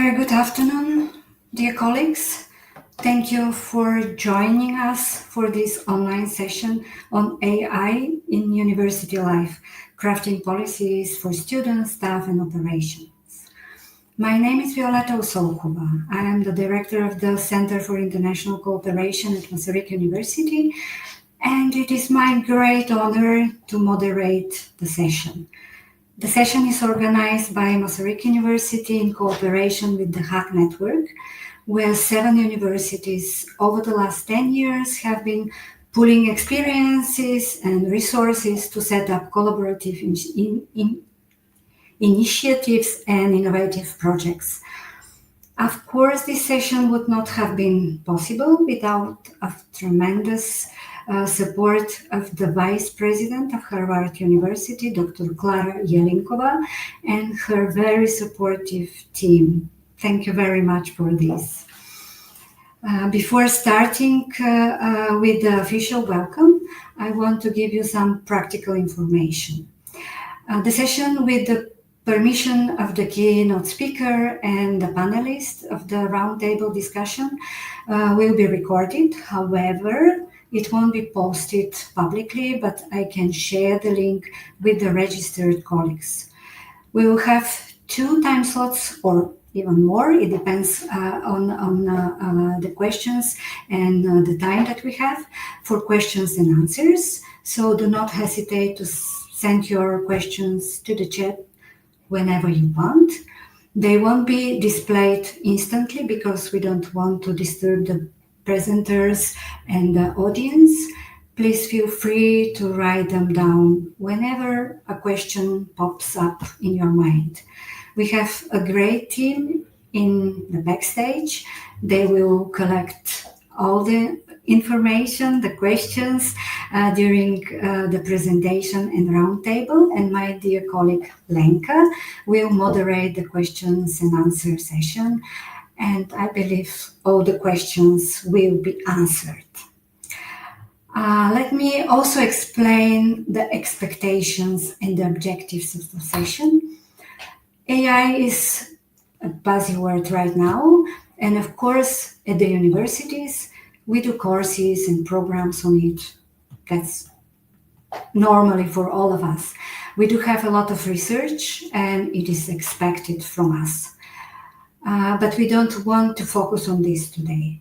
Very good afternoon, dear colleagues. Thank you for joining us for this online session on AI in university life, crafting policies for students, staff, and operations. My name is Violeta Usolkova. I am the director of the Center for International Cooperation at Masaryk University, and it is my great honor to moderate the session. The session is organized by Masaryk University in cooperation with the Hack Network, where 7 universities over the last 10 years have been pooling experiences and resources to set up collaborative initiatives and innovative projects. Of course, this session would not have been possible without a tremendous support of the Vice President of Harvard University, Dr. Klara Jelinkova, and her very supportive team. Thank you very much for this. Before starting with the official welcome, I want to give you some practical information. The session, with the permission of the keynote speaker and the panelists of the roundtable discussion, will be recorded. However, it won't be posted publicly, but I can share the link with the registered colleagues. We will have 2 time slots or even more. It depends on the questions and the time that we have for questions and answers. So do not hesitate to send your questions to the chat whenever you want. They won't be displayed instantly because we don't want to disturb the presenters and the audience. Please feel free to write them down whenever a question pops up in your mind. We have a great team in the backstage. They will collect all the information, the questions during the presentation and roundtable, and my dear colleague Lenka will moderate the questions and answer session, and I believe all the questions will be answered. Let me also explain the expectations and the objectives of the session. AI is a buzzword right now, and of course at the universities we do courses and programs on it. That's normally for all of us. We do have a lot of research and it is expected from us. But we don't want to focus on this today.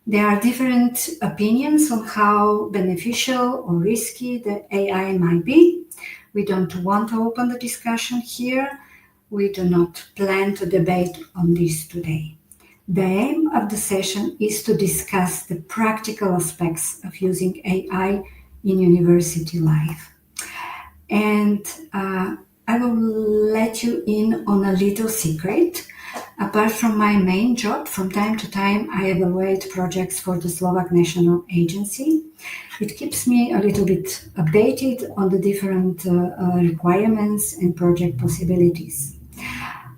There are different opinions on how beneficial or risky the AI might be. We don't want to open the discussion here. We do not plan to debate on this today. The aim of the session is to discuss the practical aspects of using AI in university life. And I will let you in on a little secret. Apart from my main job, from time to time I evaluate projects for the Slovak National Agency. It keeps me a little bit updated on the different requirements and project possibilities.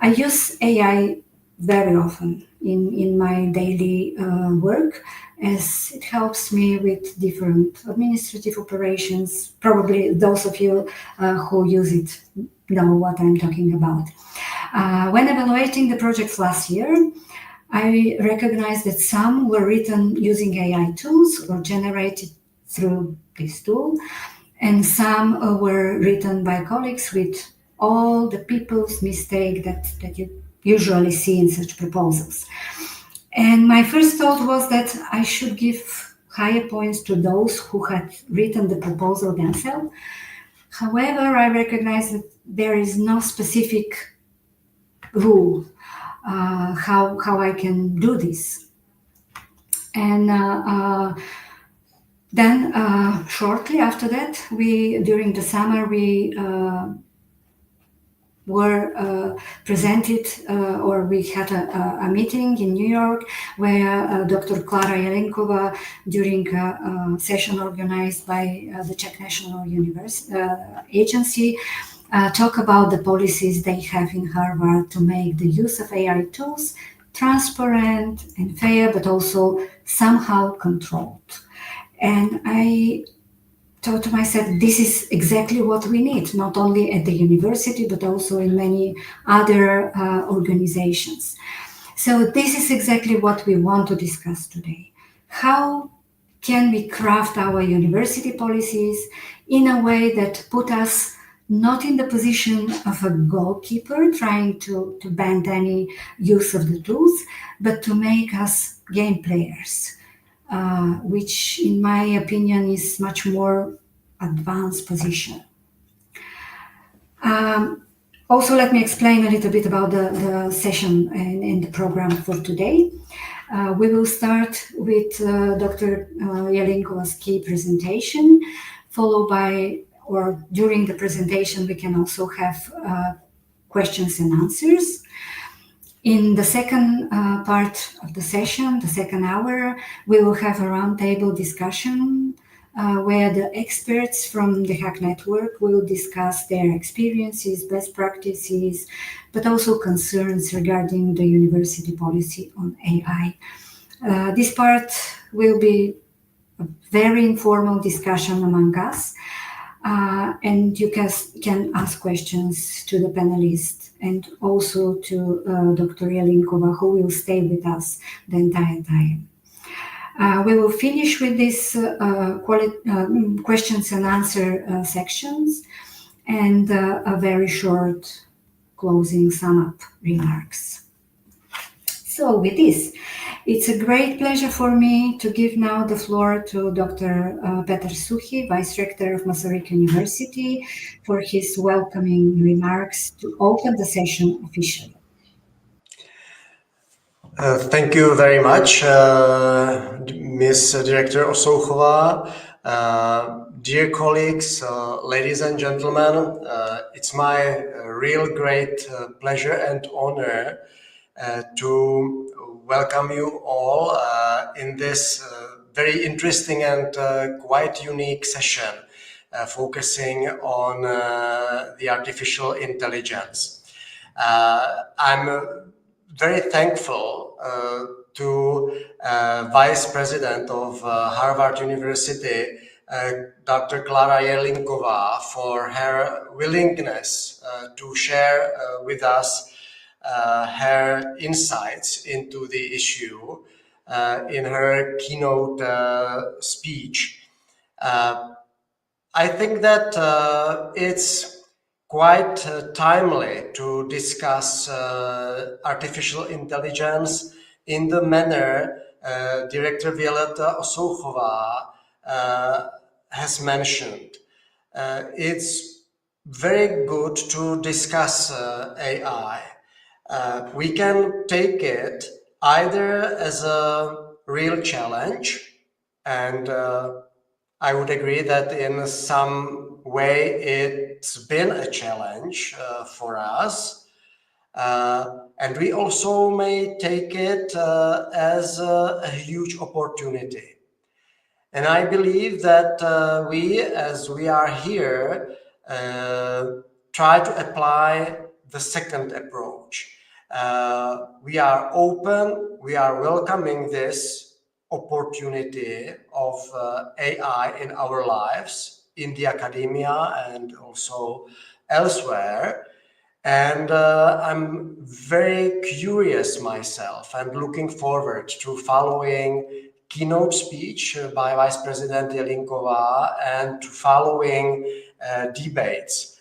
I use AI very often in my daily work, as it helps me with different administrative operations. Probably those of you who use it know what I'm talking about. When evaluating the projects last year, I recognized that some were written using AI tools or generated through this tool, and some were written by colleagues with all the people's mistake that you usually see in such proposals. And my first thought was that I should give higher points to those who had written the proposal themselves. However, I recognize that there is no specific rule how I can do this. And then shortly after that, during the summer, we were presented, or we had a meeting in New York where Dr. Klara Jelinkova, during a session organized by the Czech National Agency, talk about the policies they have in Harvard to make the use of AI tools transparent and fair, but also somehow controlled. And I thought to myself, this is exactly what we need, not only at the university, but also in many other organizations. So this is exactly what we want to discuss today. How can we craft our university policies in a way that put us not in the position of a goalkeeper trying to ban any use of the tools, but to make us game players, which in my opinion is much more advanced position. Also, let me explain a little bit about the session and the program for today. We will start with Dr. Jelinkova's key presentation, followed by, or during the presentation, we can also have questions and answers. In the second part of the session, the second hour, we will have a roundtable discussion where the experts from the Hack Network will discuss their experiences, best practices, but also concerns regarding the university policy on AI. This part will be a very informal discussion among us, and you can ask questions to the panelists and also to Dr. Jelinkova, who will stay with us the entire time. We will finish with these questions and answer sections and a very short closing sum up remarks. So with this, it's a great pleasure for me to give now the floor to Dr. Petr Suchy, Vice Rector of Masaryk University, for his welcoming remarks to open the session officially. Thank you very much, Ms. Director Osochova. Dear colleagues, ladies and gentlemen, it's my real great pleasure and honor to welcome you all in this very interesting and quite unique session focusing on the artificial intelligence. I'm very thankful to Vice President of Harvard University, Dr. Klara Jelinkova, for her willingness to share with us her insights into the issue in her keynote speech. I think that it's quite timely to discuss artificial intelligence in the manner Director Violeta Osochova has mentioned. It's very good to discuss AI. We can take it either as a real challenge, and I would agree that in some way it's been a challenge for us. And we also may take it as a huge opportunity. And I believe that we, as we are here, try to apply the second approach. We are open, we are welcoming this opportunity of AI in our lives, in the academia and also elsewhere. And I'm very curious myself and looking forward to following keynote speech by Vice President Jelinkova and to following debates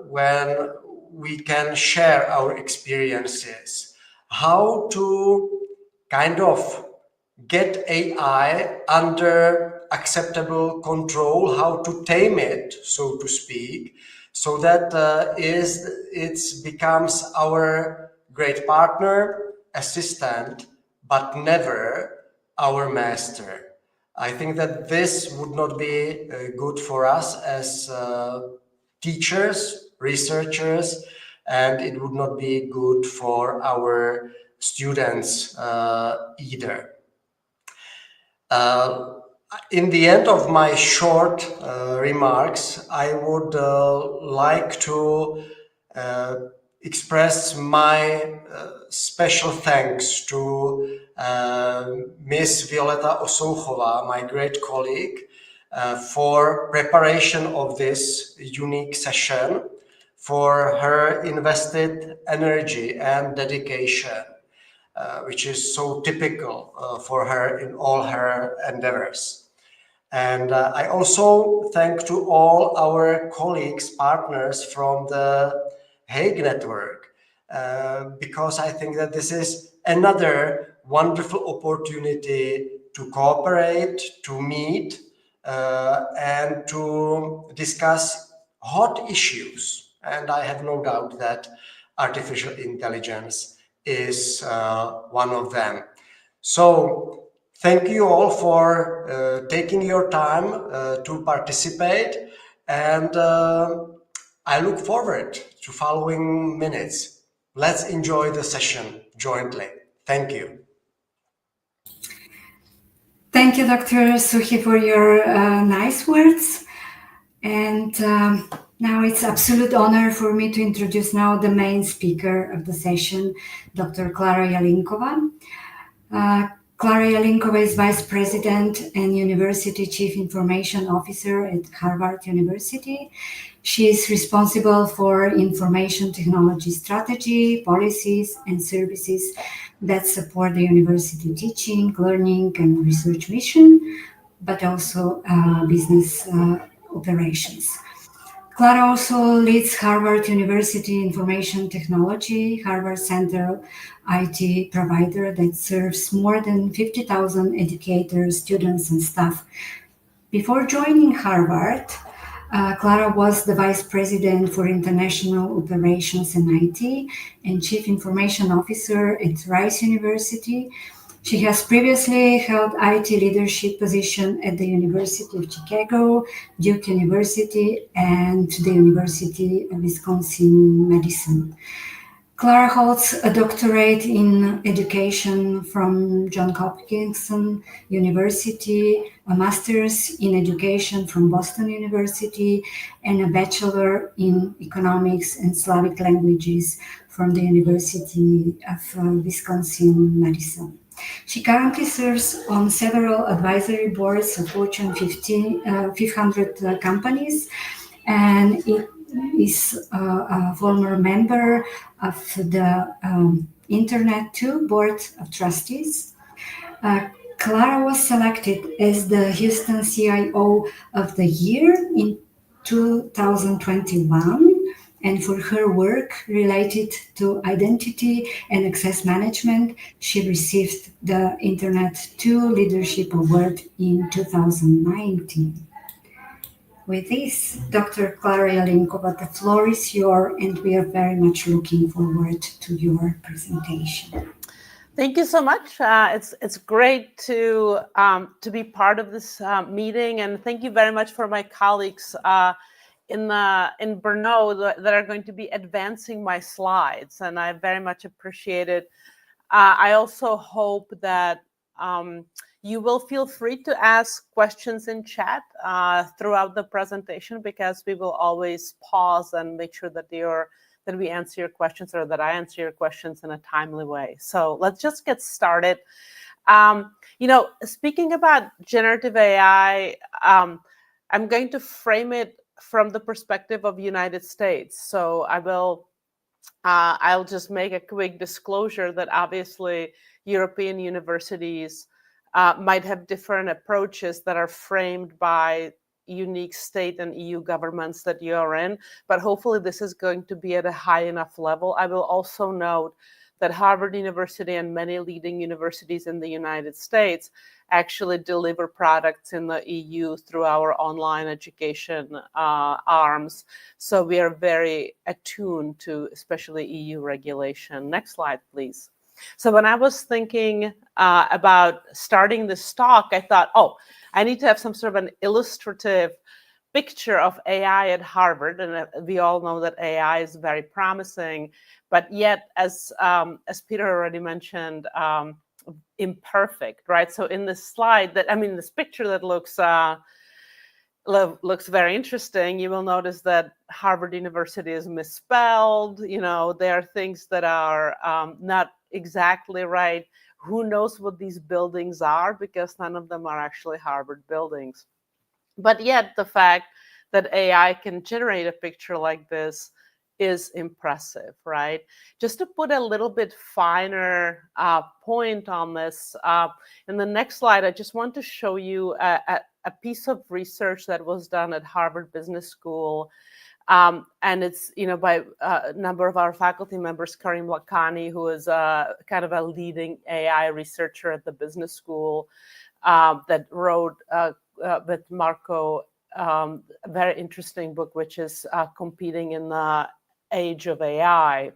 when we can share our experiences, how to kind of get AI under acceptable control, how to tame it, so to speak, so that it becomes our great partner, assistant, but never our master. I think that this would not be good for us as teachers, researchers, and it would not be good for our students either. In the end of my short remarks, I would like to express my special thanks to Ms. Violeta Osochova, my great colleague, for preparation of this unique session, for her invested energy and dedication. which is so typical for her in all her endeavors. And I also thank to all our colleagues, partners from the Hague Network, because I think that this is another wonderful opportunity to cooperate, to meet, and to discuss hot issues. And I have no doubt that artificial intelligence is one of them. So, thank you all for taking your time to participate, and I look forward to following minutes. Let's enjoy the session jointly. Thank you. Thank you, Dr. Suhi, for your nice words. And now it's absolute honor for me to introduce now the main speaker of the session, Dr. Klara Jelinkova. Klara Jelinkova is Vice President and University Chief Information Officer at Harvard University. She is responsible for information technology strategy, policies, and services that support the university teaching, learning, and research mission, but also business operations. Klara also leads Harvard University Information Technology, Harvard Center IT provider that serves more than 50,000 educators, students, and staff. Before joining Harvard, Klara was the Vice President for International Operations and IT and Chief Information Officer at Rice University. She has previously held IT leadership position at the University of Chicago, Duke University, and the University of Wisconsin-Madison. Klara holds a doctorate in education from Johns Hopkins University, a master's in education from Boston University, and a bachelor in economics and Slavic languages from the University of Wisconsin-Madison. She currently serves on several advisory boards of Fortune 500 companies, and it is a former member of the Internet 2 Board of Trustees. Klara was selected as the Houston CIO of the Year in 2021, and for her work related to identity and access management, she received the Internet 2 Leadership Award in 2019. With this, Dr. Klara Jelinkova, the floor is yours, and we are very much looking forward to your presentation. Thank you so much. It's great to be part of this meeting, and thank you very much for my colleagues in Brno that are going to be advancing my slides, and I very much appreciate it. I also hope that you will feel free to ask questions in chat throughout the presentation, because we will always pause and make sure that we answer your questions, or that I answer your questions in a timely way. So let's just get started. Speaking about generative AI, I'm going to frame it from the perspective of the United States. So I'll just make a quick disclosure that obviously European universities might have different approaches that are framed by unique state and EU governments that you are in, but hopefully this is going to be at a high enough level. I will also note that Harvard University and many leading universities in the United States actually deliver products in the EU through our online education arms. So we are very attuned to especially EU regulation. Next slide, please. So when I was thinking about starting this talk, I thought, I need to have some sort of an illustrative picture of AI at Harvard. And we all know that AI is very promising, but yet, as Peter already mentioned, imperfect, right? So in this slide, this picture that looks very interesting, you will notice that Harvard University is misspelled. There are things that are not exactly right. Who knows what these buildings are, because none of them are actually Harvard buildings. But yet the fact that AI can generate a picture like this is impressive, right? Just to put a little bit finer point on this, in the next slide, I just want to show you a piece of research that was done at Harvard Business School. And it's, by a number of our faculty members, Karim Lakhani, who is kind of a leading AI researcher at the business school, that wrote with Marco a very interesting book, which is Competing in the Age of AI,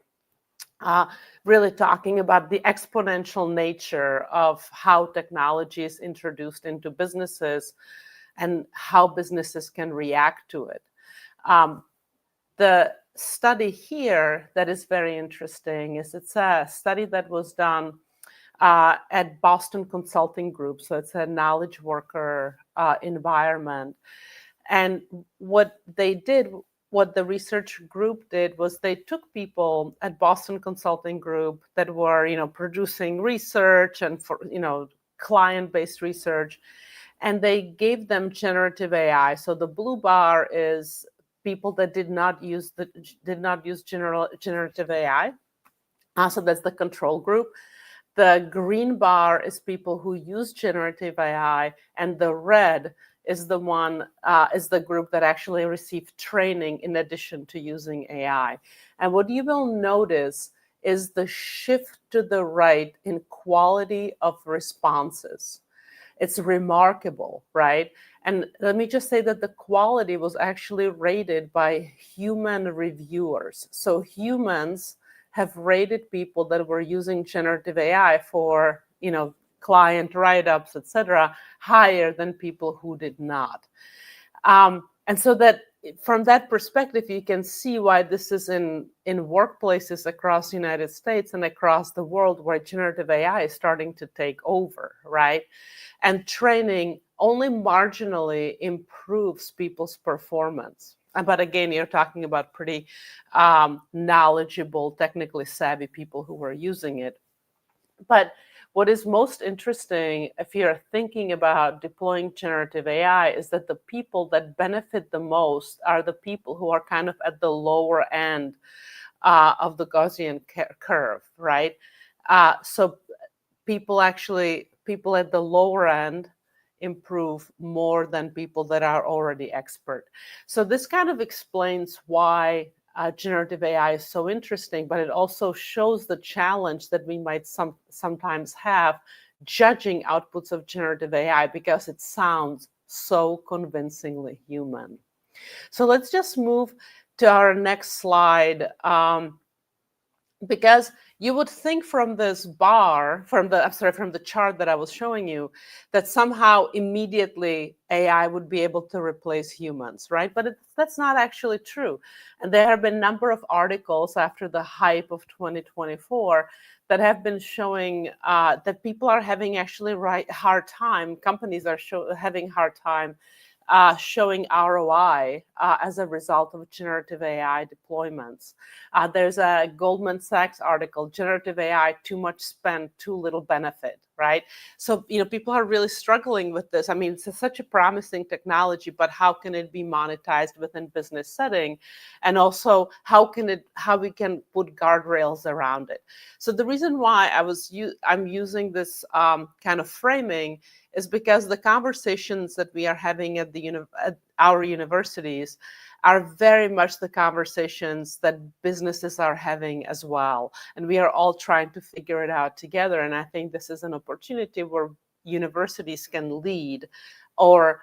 really talking about the exponential nature of how technology is introduced into businesses and how businesses can react to it. The study here that is very interesting is it's a study that was done at Boston Consulting Group. So it's a knowledge worker environment. And what the research group did was they took people at Boston Consulting Group that were, producing research and for, client-based research, and they gave them generative AI. So the blue bar is people that did not use generative AI. So that's the control group. The green bar is people who use generative AI, and the red is the group that actually received training in addition to using AI. And what you will notice is the shift to the right in quality of responses. It's remarkable, right? And let me just say that the quality was actually rated by human reviewers. So humans have rated people that were using generative AI for, client write-ups, etc., higher than people who did not. And so that from that perspective, you can see why this is in workplaces across the United States and across the world where generative AI is starting to take over, right? And training only marginally improves people's performance. But again, you're talking about pretty knowledgeable, technically savvy people who were using it. But what is most interesting, if you're thinking about deploying generative AI, is that the people that benefit the most are the people who are kind of at the lower end of the Gaussian curve, right? So people at the lower end improve more than people that are already expert. So this kind of explains why generative AI is so interesting, but it also shows the challenge that we might sometimes have judging outputs of generative AI because it sounds so convincingly human. So let's just move to our next slide. Because you would think from this bar, from the chart that I was showing you, that somehow immediately AI would be able to replace humans, right? But that's not actually true. And there have been a number of articles after the hype of 2024 that have been showing that people are having actually hard time, companies are having hard time showing ROI as a result of generative AI deployments. There's a Goldman Sachs article, generative AI, too much spend, too little benefit, right? So, people are really struggling with this. I mean, it's such a promising technology, but how can it be monetized within business setting? And also, how we can put guardrails around it? So the reason why I'm using this kind of framing is because the conversations that we are having at our universities are very much the conversations that businesses are having as well. And we are all trying to figure it out together. And I think this is an opportunity where universities can lead or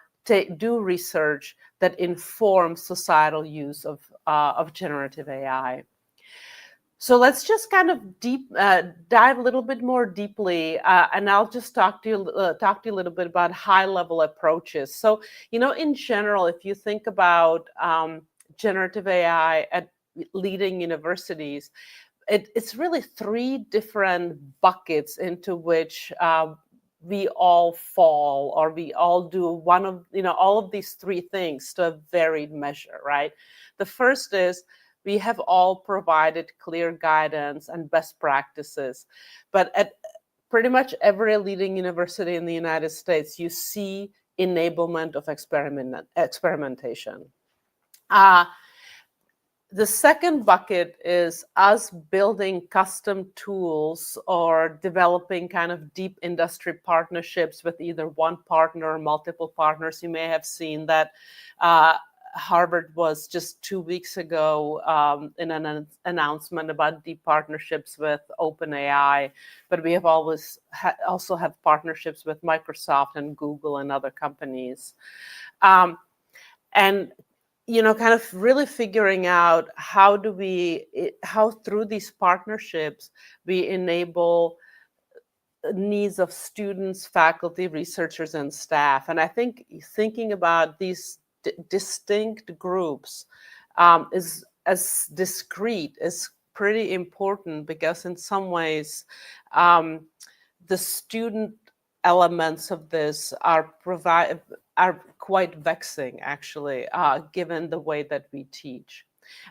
do research that informs societal use of generative AI. So let's just kind of dive a little bit more deeply, and I'll just talk to you a little bit about high-level approaches. So, in general, if you think about generative AI at leading universities, it's really three different buckets into which we all fall, or we all do one of, all of these three things to a varied measure, right? The first is we have all provided clear guidance and best practices, but at pretty much every leading university in the United States, you see enablement of experimentation. The second bucket is us building custom tools or developing kind of deep industry partnerships with either one partner or multiple partners. You may have seen that Harvard was just 2 weeks ago in an announcement about deep partnerships with OpenAI, but we have always also have partnerships with Microsoft and Google and other companies. And kind of really figuring out how through these partnerships we enable needs of students, faculty, researchers, and staff. And I think thinking about these distinct groups is as discrete is pretty important, because in some ways the student elements of this are quite vexing, actually, given the way that we teach.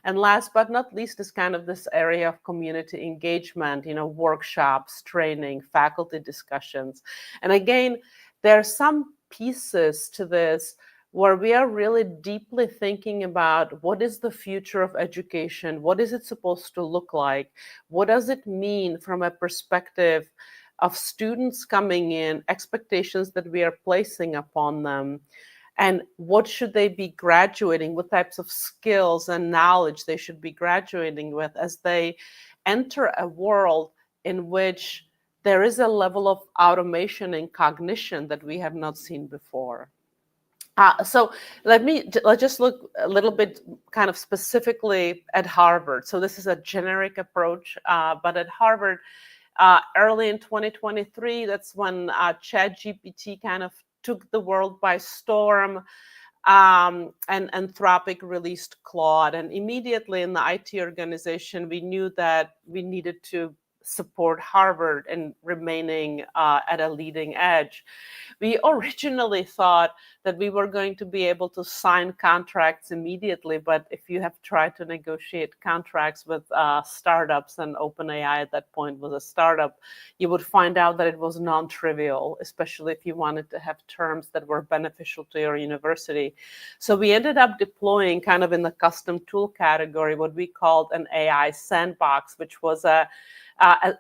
And last but not least is kind of this area of community engagement, workshops, training, faculty discussions. And again, there are some pieces to this where we are really deeply thinking about what is the future of education, what is it supposed to look like, what does it mean from a perspective of students coming in, expectations that we are placing upon them, and what should they be graduating, what types of skills and knowledge they should be graduating with as they enter a world in which there is a level of automation and cognition that we have not seen before. So let's just look a little bit kind of specifically at Harvard. So this is a generic approach, but at Harvard, early in 2023, that's when ChatGPT kind of took the world by storm, and Anthropic released Claude. And immediately in the IT organization, we knew that we needed to support Harvard in remaining at a leading edge. We originally thought that we were going to be able to sign contracts immediately, but if you have tried to negotiate contracts with startups, and OpenAI at that point was a startup, you would find out that it was non-trivial, especially if you wanted to have terms that were beneficial to your university. So we ended up deploying, kind of in the custom tool category, what we called an AI sandbox, which was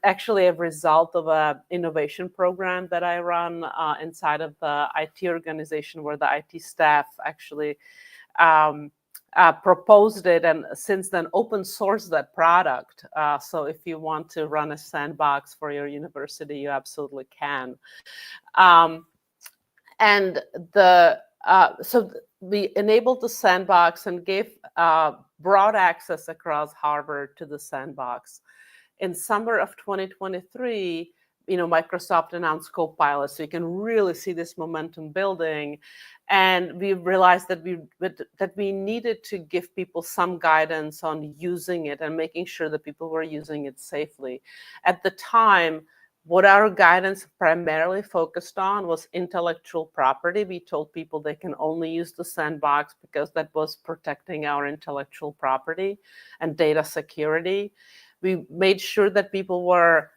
actually a result of an innovation program that I run inside of the IT organization, where the IT staff actually proposed it, and since then open sourced that product. So if you want to run a sandbox for your university, you absolutely can. So we enabled the sandbox and gave broad access across Harvard to the sandbox. In summer of 2023, Microsoft announced Copilot, so you can really see this momentum building. And we realized that we needed to give people some guidance on using it and making sure that people were using it safely. At the time, what our guidance primarily focused on was intellectual property. We told people they can only use the sandbox because that was protecting our intellectual property and data security. We made sure that people were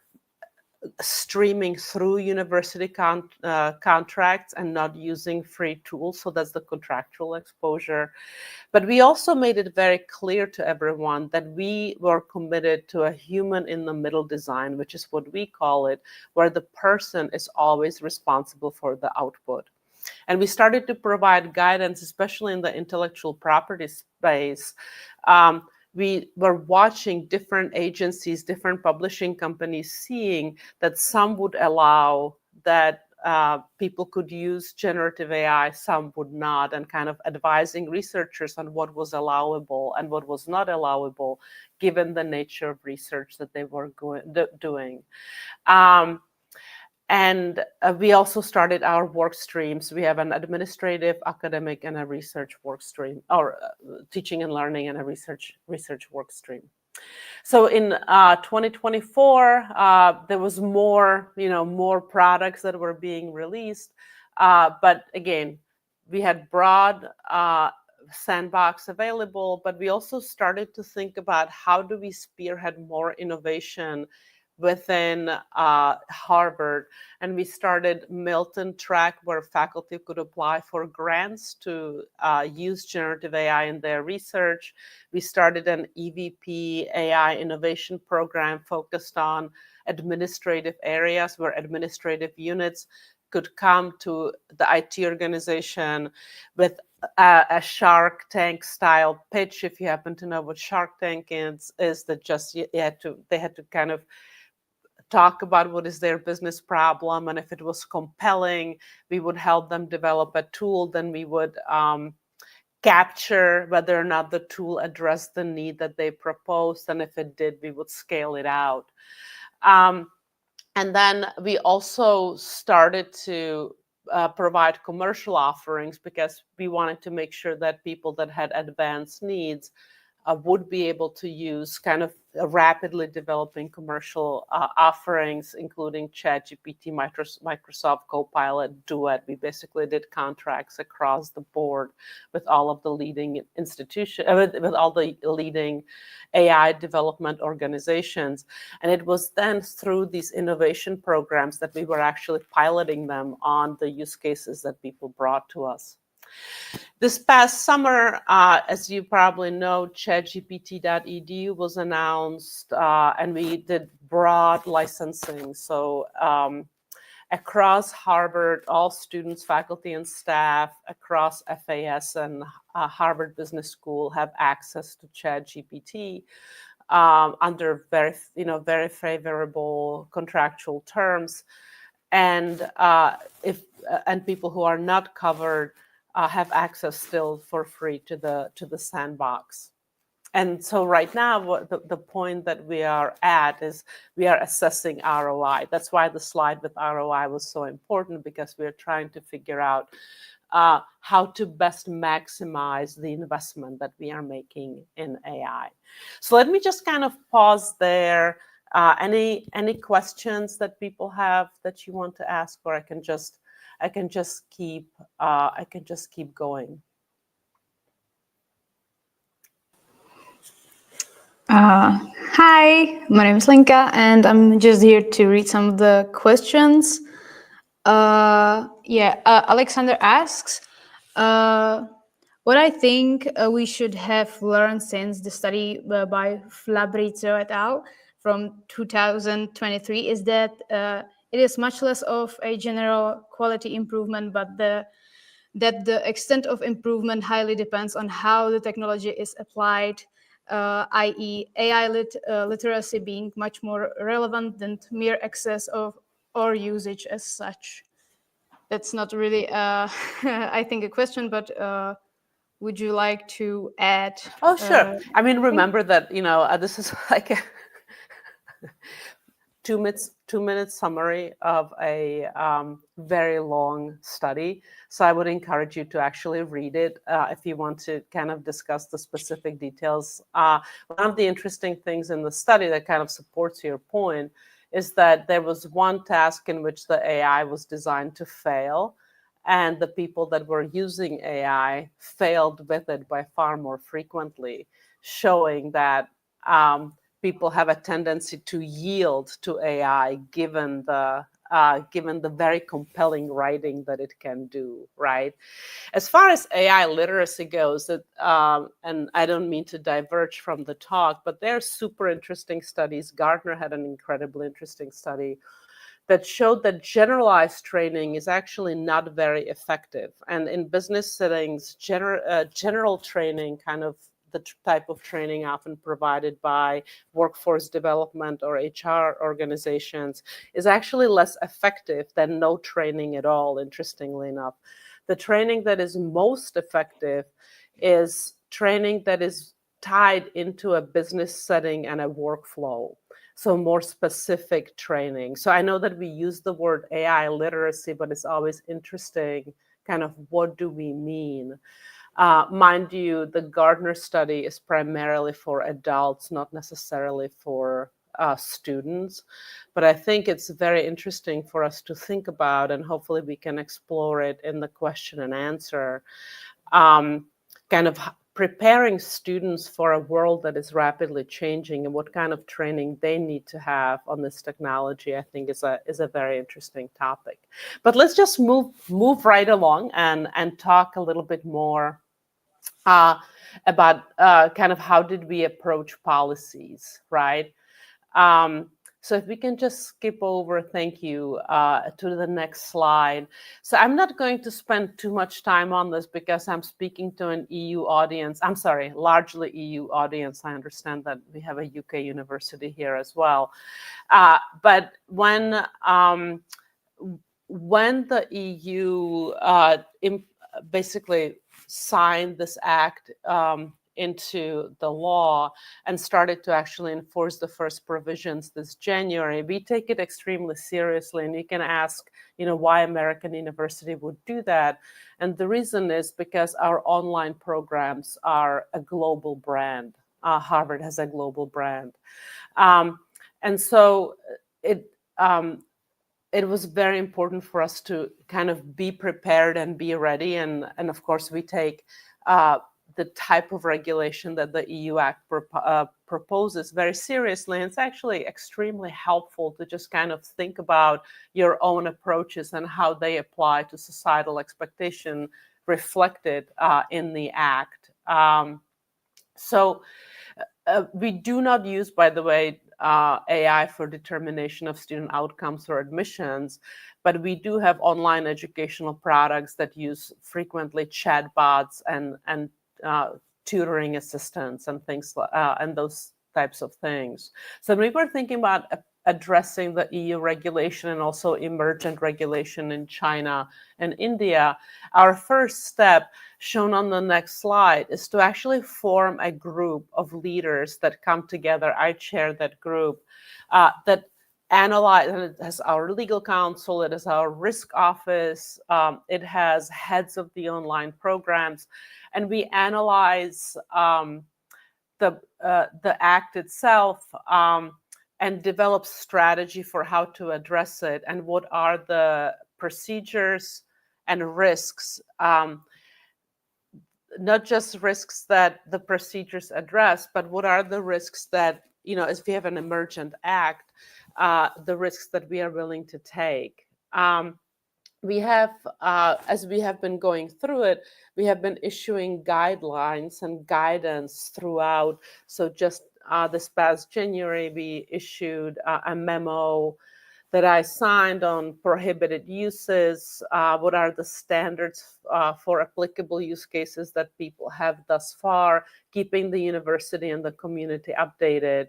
streaming through university contracts and not using free tools. So that's the contractual exposure. But we also made it very clear to everyone that we were committed to a human in the middle design, which is what we call it, where the person is always responsible for the output. And we started to provide guidance, especially in the intellectual property space. We were watching different agencies, different publishing companies, seeing that some would allow that people could use generative AI, some would not, and kind of advising researchers on what was allowable and what was not allowable, given the nature of research that they were doing. And we also started our work streams. We have an administrative, academic, and a research work stream, or teaching and learning and a research work stream. So in 2024, there was more products that were being released. But again, we had broad sandbox available, but we also started to think about how do we spearhead more innovation within Harvard, and we started Milton track where faculty could apply for grants to use generative AI in their research. We started an EVP AI innovation program focused on administrative areas where administrative units could come to the IT organization with a Shark Tank style pitch. If you happen to know what Shark Tank is that just they had to kind of talk about what is their business problem, and if it was compelling, we would help them develop a tool. Then we would capture whether or not the tool addressed the need that they proposed, and if it did, we would scale it out. And then we also started to provide commercial offerings because we wanted to make sure that people that had advanced needs would be able to use kind of rapidly developing commercial offerings, including ChatGPT, Microsoft Copilot, Duet. We basically did contracts across the board with all of the leading institutions, with all the leading AI development organizations. And it was then through these innovation programs that we were actually piloting them on the use cases that people brought to us. This past summer, as you probably know, ChatGPT.edu was announced, and we did broad licensing. So across Harvard, all students, faculty, and staff across FAS and Harvard Business School have access to ChatGPT under very favorable contractual terms, and people who are not covered have access still for free to the sandbox. And so right now, the point that we are at is we are assessing ROI. That's why the slide with ROI was so important, because we are trying to figure out how to best maximize the investment that we are making in AI. So let me just kind of pause there. Any questions that people have that you want to ask, or I can just keep going. Hi, my name is Linka, and I'm just here to read some of the questions. Alexander asks, what I think we should have learned since the study by Fabrizio et al. From 2023 is that it is much less of a general quality improvement, but that the extent of improvement highly depends on how the technology is applied, i.e. AI literacy being much more relevant than mere access of or usage as such. That's not really, I think, a question, but would you like to add? Oh, sure. I mean, remember that, this is like a 2-minute summary of a very long study. So I would encourage you to actually read it if you want to kind of discuss the specific details. One of the interesting things in the study that kind of supports your point is that there was one task in which the AI was designed to fail, and the people that were using AI failed with it by far more frequently, showing that people have a tendency to yield to AI given the very compelling writing that it can do, right? As far as AI literacy goes, and I don't mean to diverge from the talk, but there are super interesting studies. Gartner had an incredibly interesting study that showed that generalized training is actually not very effective. And in business settings, general training, kind of the type of training often provided by workforce development or HR organizations, is actually less effective than no training at all, interestingly enough. The training that is most effective is training that is tied into a business setting and a workflow. So more specific training. So I know that we use the word AI literacy, but it's always interesting, kind of what do we mean? Mind you, the Gartner study is primarily for adults, not necessarily for students. But I think it's very interesting for us to think about, and hopefully we can explore it in the question and answer, kind of preparing students for a world that is rapidly changing and what kind of training they need to have on this technology, I think is a very interesting topic. But let's just move right along and talk a little bit more about kind of how did we approach policies, right? So if we can just skip over, thank you, to the next slide. So I'm not going to spend too much time on this because I'm speaking to an EU audience. I'm sorry, largely EU audience. I understand that we have a UK university here as well. But when the EU basically signed this act into the law and started to actually enforce the first provisions this January, we take it extremely seriously. And you can ask, why American University would do that. And the reason is because our online programs are a global brand. Harvard has a global brand. And so it was very important for us to kind of be prepared and be ready. And of course, we take the type of regulation that the EU Act proposes very seriously. And it's actually extremely helpful to just kind of think about your own approaches and how they apply to societal expectation reflected in the Act. So we do not use, by the way, AI for determination of student outcomes or admissions, but we do have online educational products that use frequently chatbots and tutoring assistants and things and those types of things. So we were thinking about addressing the EU regulation and also emergent regulation in China and India. Our first step, shown on the next slide, is to actually form a group of leaders that come together. I chair that group that analyze, and it has our legal counsel, it has our risk office, it has heads of the online programs, and we analyze the act itself and develop strategy for how to address it and what are the procedures and risks, not just risks that the procedures address, but what are the risks that, if we have an emergent act, the risks that we are willing to take. We have, as we have been going through it, we have been issuing guidelines and guidance throughout. So just this past January, we issued a memo that I signed on prohibited uses. What are the standards for applicable use cases that people have thus far, keeping the university and the community updated.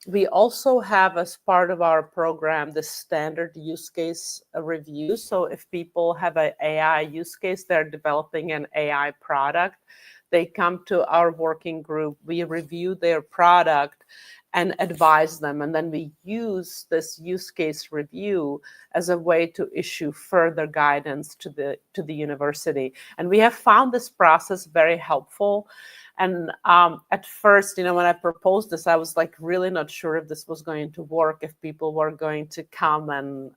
We also have, as part of our program, the standard use case review. So if people have an AI use case, they're developing an AI product, they come to our working group, we review their product and advise them. And then we use this use case review as a way to issue further guidance to the university. And we have found this process very helpful. And at first, when I proposed this, I was like really not sure if this was going to work, if people were going to come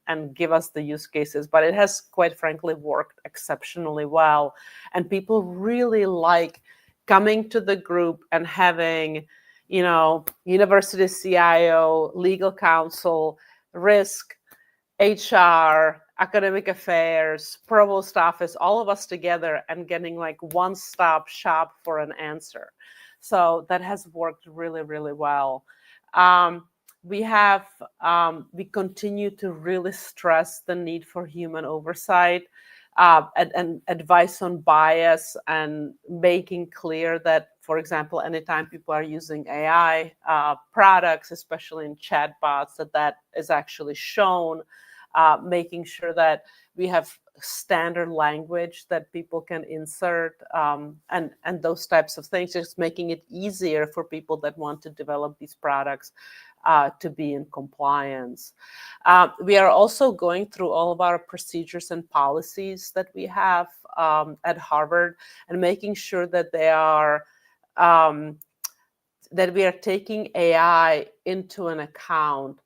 and give us the use cases. But it has, quite frankly, worked exceptionally well. And people really like coming to the group and having, university CIO, legal counsel, risk, HR, academic affairs, provost office, all of us together and getting like one-stop shop for an answer. So that has worked really, really well. We continue to really stress the need for human oversight and advice on bias and making clear that, for example, anytime people are using AI products, especially in chatbots, that is actually shown. Making sure that we have standard language that people can insert and those types of things, just making it easier for people that want to develop these products to be in compliance. We are also going through all of our procedures and policies that we have at Harvard and making sure that they are that we are taking AI into an account.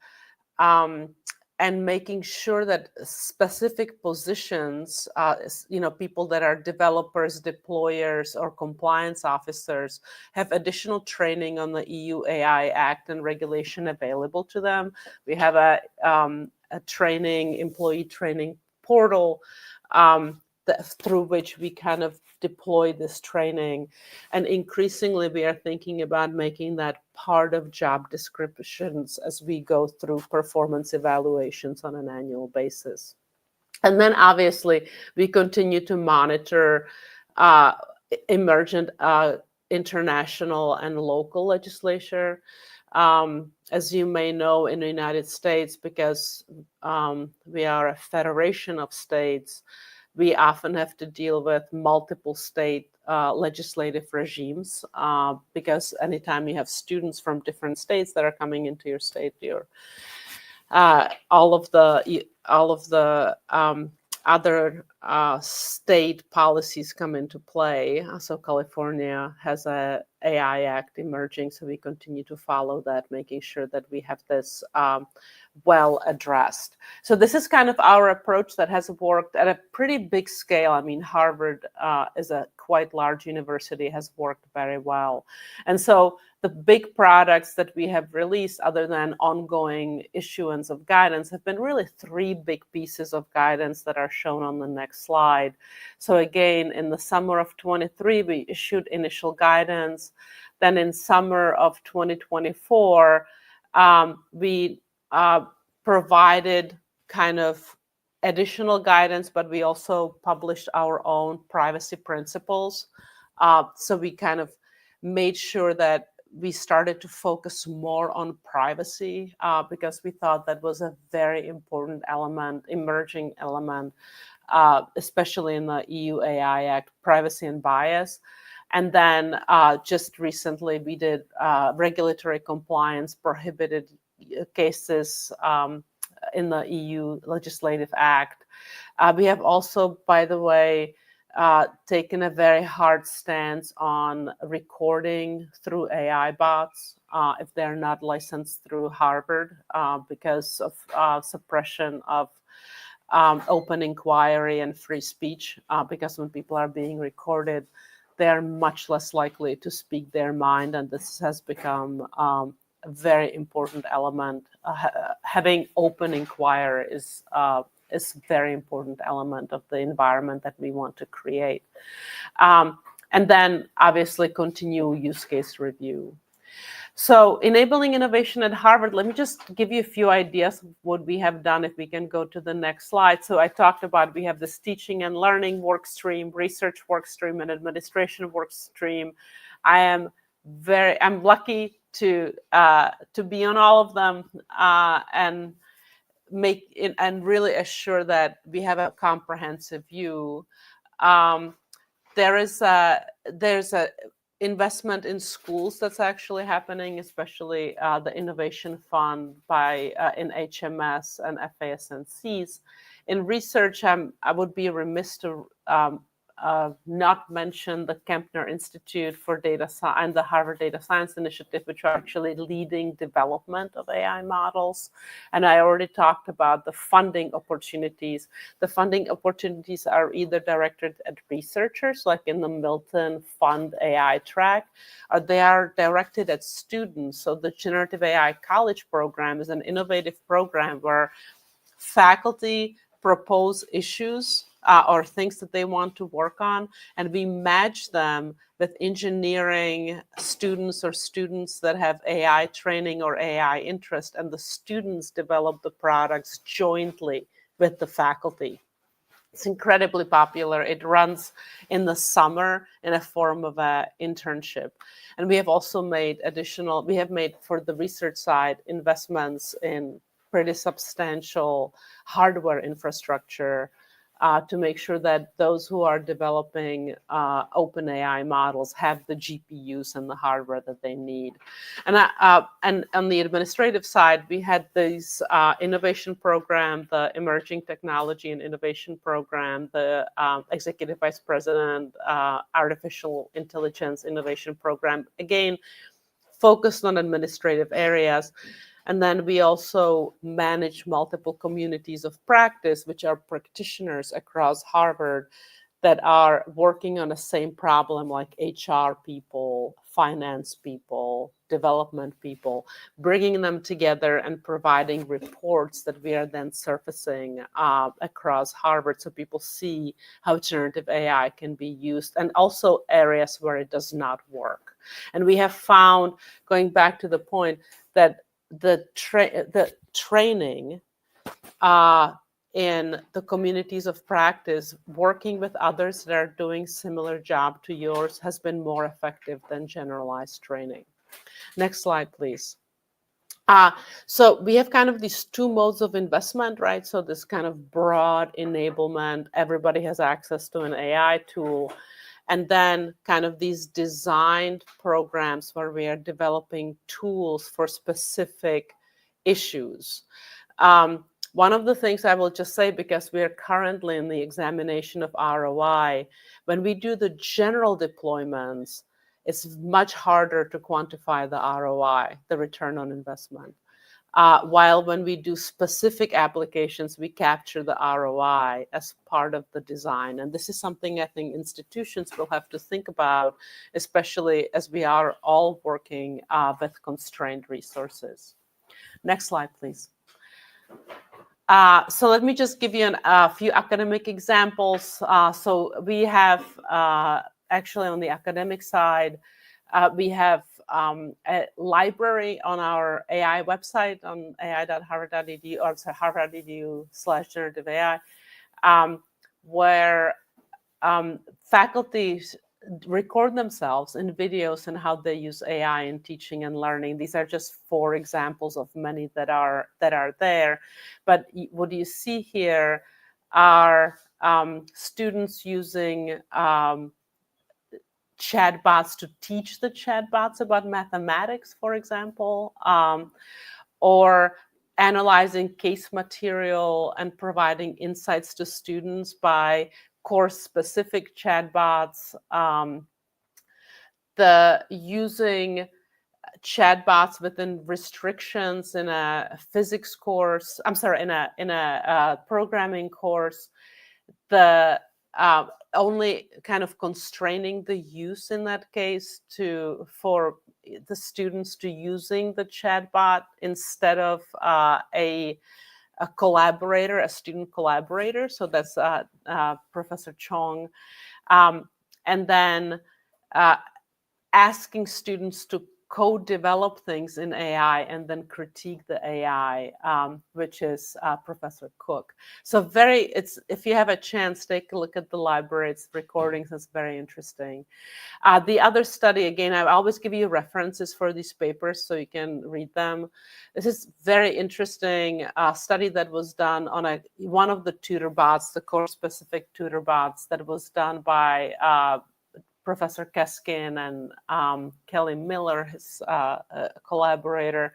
and making sure that specific positions, people that are developers, deployers, or compliance officers have additional training on the EU AI Act and regulation available to them. We have a employee training portal through which we kind of deploy this training. And increasingly, we are thinking about making that part of job descriptions as we go through performance evaluations on an annual basis. And then obviously, we continue to monitor emergent international and local legislature. As you may know, in the United States, because we are a federation of states, we often have to deal with multiple state legislative regimes, because anytime you have students from different states that are coming into your state, all of the other state policies come into play. So California has a AI Act emerging, so we continue to follow that, making sure that we have this well addressed. So this is kind of our approach that has worked at a pretty big scale. I mean, Harvard is a quite large university, has worked very well. And so the big products that we have released, other than ongoing issuance of guidance, have been really 3 big pieces of guidance that are shown on the next slide. So again, in the summer of 23, we issued initial guidance. Then in summer of 2024, we provided kind of additional guidance, but we also published our own privacy principles. So we kind of made sure that we started to focus more on privacy, because we thought that was a very important element, emerging element, especially in the EU AI Act, privacy and bias. And then just recently, we did regulatory compliance prohibited cases in the EU Legislative Act. We have also, by the way, taken a very hard stance on recording through AI bots if they're not licensed through Harvard, because of suppression of open inquiry and free speech, because when people are being recorded, they're much less likely to speak their mind, and this has become a very important element. Having open inquiry is a very important element of the environment that we want to create. And then obviously continue use case review. So enabling innovation at Harvard, let me just give you a few ideas of what we have done, if we can go to the next slide. So I talked about, we have this teaching and learning work stream, research work stream, and administration work stream. I'm lucky to be on all of them, and make it, and really assure that we have a comprehensive view. There's a investment in schools that's actually happening, especially the Innovation Fund in HMS and FASNCs. In research, I would be remiss to not mention the Kempner Institute for Data Science and the Harvard Data Science Initiative, which are actually leading development of AI models. And I already talked about the funding opportunities. The funding opportunities are either directed at researchers, like in the Milton Fund AI track, or they are directed at students. So the Generative AI College program is an innovative program where faculty propose issues or things that they want to work on, and we match them with engineering students or students that have AI training or AI interest, and the students develop the products jointly with the faculty. It's incredibly popular. It runs in the summer in a form of an internship. And we have also made for the research side, investments in pretty substantial hardware infrastructure to make sure that those who are developing open AI models have the GPUs and the hardware that they need. And on the administrative side, we had these innovation program, the Emerging Technology and Innovation Program, the Executive Vice President Artificial Intelligence Innovation Program, again, focused on administrative areas. And then we also manage multiple communities of practice, which are practitioners across Harvard that are working on the same problem, like HR people, finance people, development people, bringing them together and providing reports that we are then surfacing across Harvard so people see how generative AI can be used, and also areas where it does not work. And we have found, going back to the point, that the training in the communities of practice, working with others that are doing similar job to yours, has been more effective than generalized training. Next slide, please. So we have kind of these two modes of investment, right? So this kind of broad enablement, everybody has access to an AI tool, and then kind of these designed programs where we are developing tools for specific issues. One of the things I will just say, because we are currently in the examination of ROI, when we do the general deployments, it's much harder to quantify the ROI, the return on investment. While when we do specific applications, we capture the ROI as part of the design. And this is something I think institutions will have to think about, especially as we are all working with constrained resources. Next slide, please. So let me just give you a few academic examples. So we have actually on the academic side, we have a library on our AI website on ai.harvard.edu, or sorry, harvard.edu/generative AI, where faculty record themselves in videos and how they use AI in teaching and learning. These are just 4 examples of many that are there. But what you see here are students using chatbots to teach the chatbots about mathematics, for example, or analyzing case material and providing insights to students by course-specific chatbots, the using chatbots within restrictions in a physics course. I'm sorry, in a programming course. The only kind of constraining the use in that case for the students to using the chatbot instead of a collaborator, a student collaborator. So that's Professor Chong. And then asking students to co-develop things in AI and then critique the AI, which is Professor Cook. So if you have a chance, take a look at the library. It's recordings. It's very interesting. The other study, again, I always give you references for these papers so you can read them. This is very interesting study that was done on one of the tutor bots, the course-specific tutor bots that was done by Professor Keskin and Kelly Miller, his collaborator,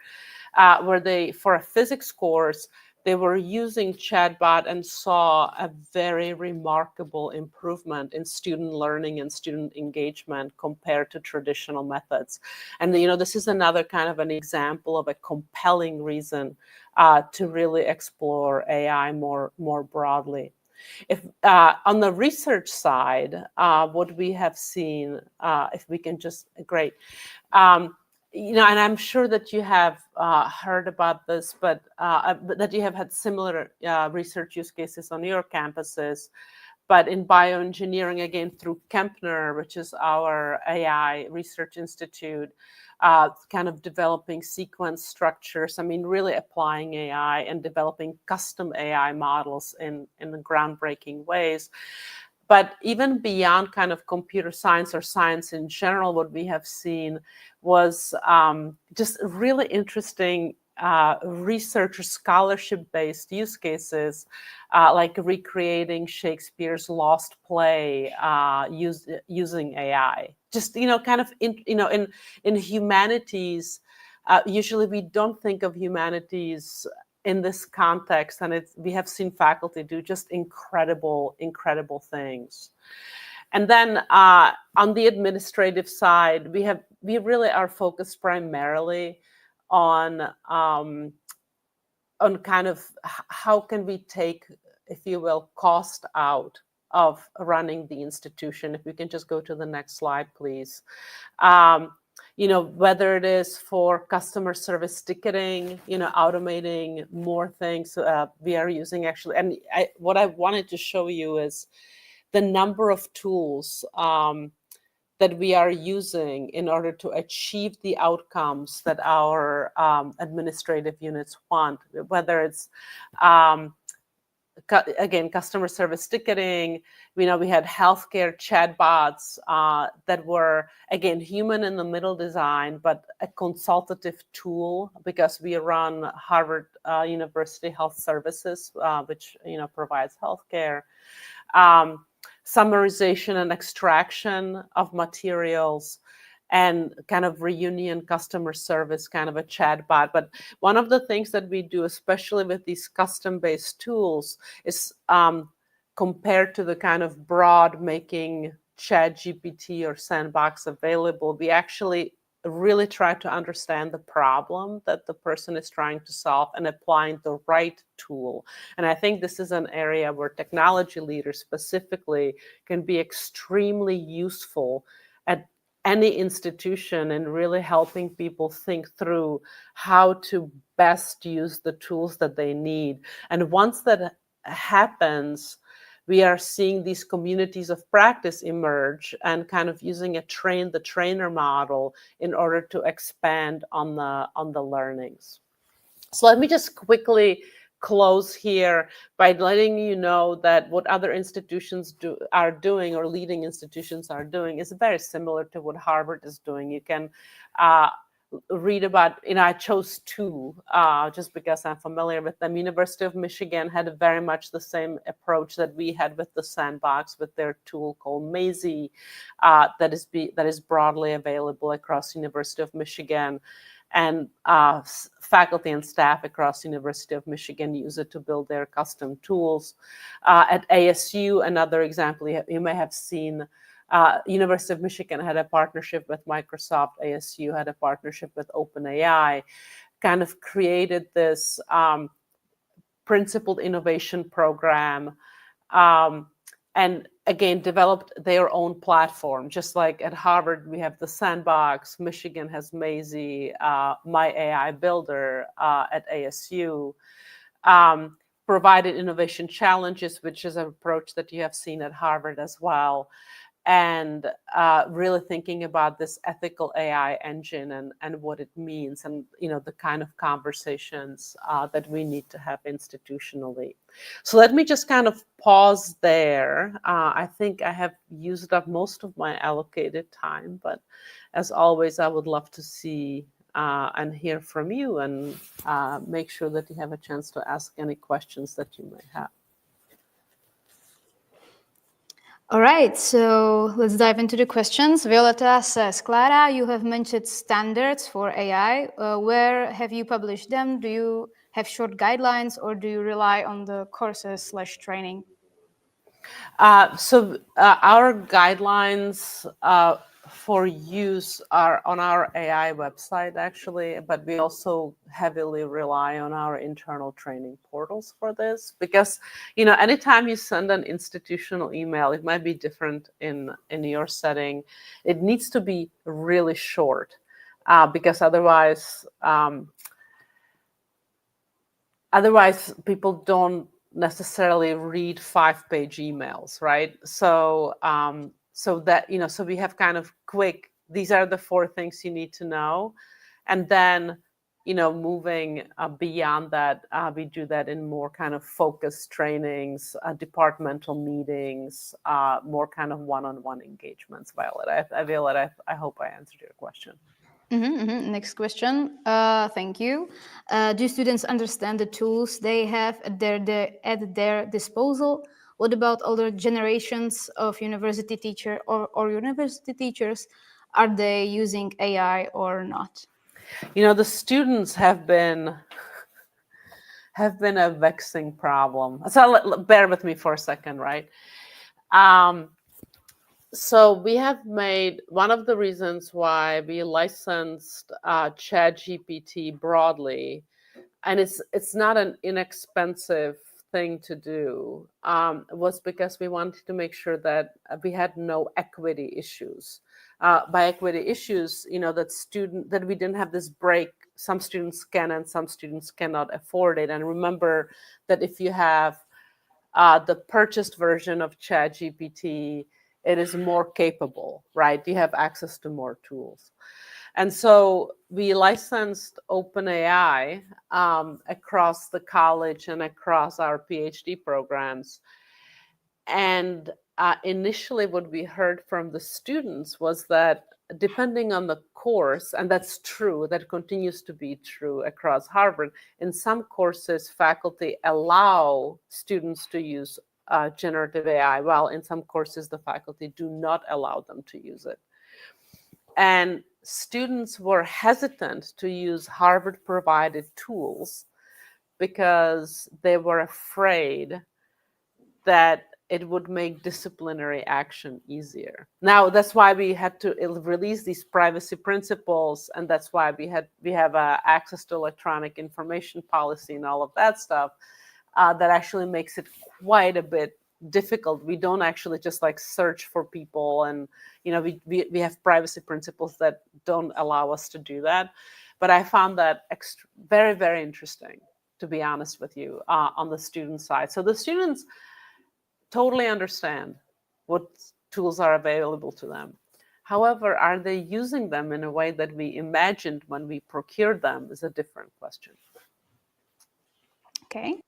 where for a physics course, they were using chatbot and saw a very remarkable improvement in student learning and student engagement compared to traditional methods. And this is another kind of an example of a compelling reason to really explore AI more broadly. If on the research side, what we have seen, if we can just, great. And I'm sure that you have heard about this, but that you have had similar research use cases on your campuses. But in bioengineering, again, through Kempner, which is our AI research institute, kind of developing sequence structures. I mean, really applying AI and developing custom AI models in the groundbreaking ways. But even beyond kind of computer science or science in general, what we have seen was just really interesting research or scholarship-based use cases, like recreating Shakespeare's Lost Play using AI. Just kind of in humanities, usually we don't think of humanities in this context, and we have seen faculty do just incredible things. And then on the administrative side, we really are focused primarily on kind of how can we take, if you will, cost out of running the institution. If we can just go to the next slide, please. Whether it is for customer service ticketing, automating more things. We are using actually, and what I wanted to show you is the number of tools that we are using in order to achieve the outcomes that our administrative units want, whether it's, again, customer service ticketing. We had healthcare chatbots that were, again, human in the middle design, but a consultative tool, because we run Harvard University Health Services, which provides healthcare. Summarization and extraction of materials, and kind of reunion customer service, kind of a chatbot. But one of the things that we do, especially with these custom-based tools, is compared to the kind of broad making ChatGPT or Sandbox available, we actually really try to understand the problem that the person is trying to solve and applying the right tool. And I think this is an area where technology leaders specifically can be extremely useful at any institution in really helping people think through how to best use the tools that they need. And once that happens, we are seeing these communities of practice emerge, and kind of using a train the trainer model in order to expand on the learnings. So let me just quickly close here by letting you know that what other institutions are doing, or leading institutions are doing, is very similar to what Harvard is doing. You can read about, I chose two just because I'm familiar with them. University of Michigan had very much the same approach that we had with the Sandbox, with their tool called Maisie, that is broadly available across University of Michigan. And faculty and staff across University of Michigan use it to build their custom tools. At ASU, another example you may have seen, University of Michigan had a partnership with Microsoft. ASU had a partnership with OpenAI, kind of created this principled innovation program, and again, developed their own platform. Just like at Harvard, we have the Sandbox, Michigan has Maisie, My AI Builder at ASU. Provided innovation challenges, which is an approach that you have seen at Harvard as well. And really thinking about this ethical AI engine and what it means, and the kind of conversations that we need to have institutionally. So let me just kind of pause there. I think I have used up most of my allocated time, but as always, I would love to see and hear from you, and make sure that you have a chance to ask any questions that you may have. All right, so let's dive into the questions. Violeta says, Klara, you have mentioned standards for AI. Where have you published them? Do you have short guidelines, or do you rely on the courses/training? So our guidelines for use are on our AI website, actually, but we also heavily rely on our internal training portals for this, because anytime you send an institutional email, it might be different in your setting. It needs to be really short, because otherwise people don't necessarily read 5-page emails, right? So so we have kind of quick, these are the 4 things you need to know, and then moving beyond that, we do that in more kind of focused trainings, departmental meetings, more kind of one-on-one engagements. Violet, I hope I answered your question. Next question. Thank you. Do students understand the tools they have at their disposal? What about older generations of university teacher or university teachers? Are they using AI or not? The students have been a vexing problem. So bear with me for a second, right? So we have made one of the reasons why we licensed ChatGPT broadly, and it's not an inexpensive thing to do, was because we wanted to make sure that we had no equity issues. By equity issues, that we didn't have this break. Some students can and some students cannot afford it. And remember that if you have the purchased version of ChatGPT, it is more capable, right? You have access to more tools. And so we licensed OpenAI across the college and across our PhD programs. And initially, what we heard from the students was that depending on the course, and that's true, that continues to be true across Harvard, in some courses, faculty allow students to use generative AI, while in some courses, the faculty do not allow them to use it. And students were hesitant to use Harvard-provided tools because they were afraid that it would make disciplinary action easier. Now, that's why we had to release these privacy principles, and that's why we have access to electronic information policy and all of that stuff that actually makes it quite a bit difficult. We don't actually just like search for people, and we have privacy principles that don't allow us to do that. But I found that very, very interesting, to be honest with you, on the student side. So the students totally understand what tools are available to them. However, are they using them in a way that we imagined when we procured them is a different question. Okay.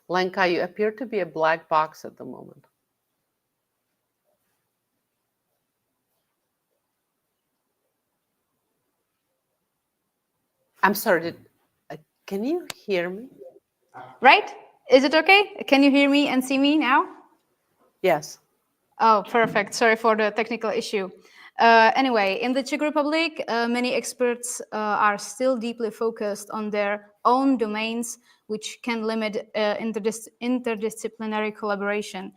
Lenka, you appear to be a black box at the moment. I'm sorry, can you hear me? Right? Is it okay? Can you hear me and see me now? Yes. Oh, perfect. Sorry for the technical issue. Anyway, in the Czech Republic, many experts are still deeply focused on their own domains, which can limit interdisciplinary collaboration.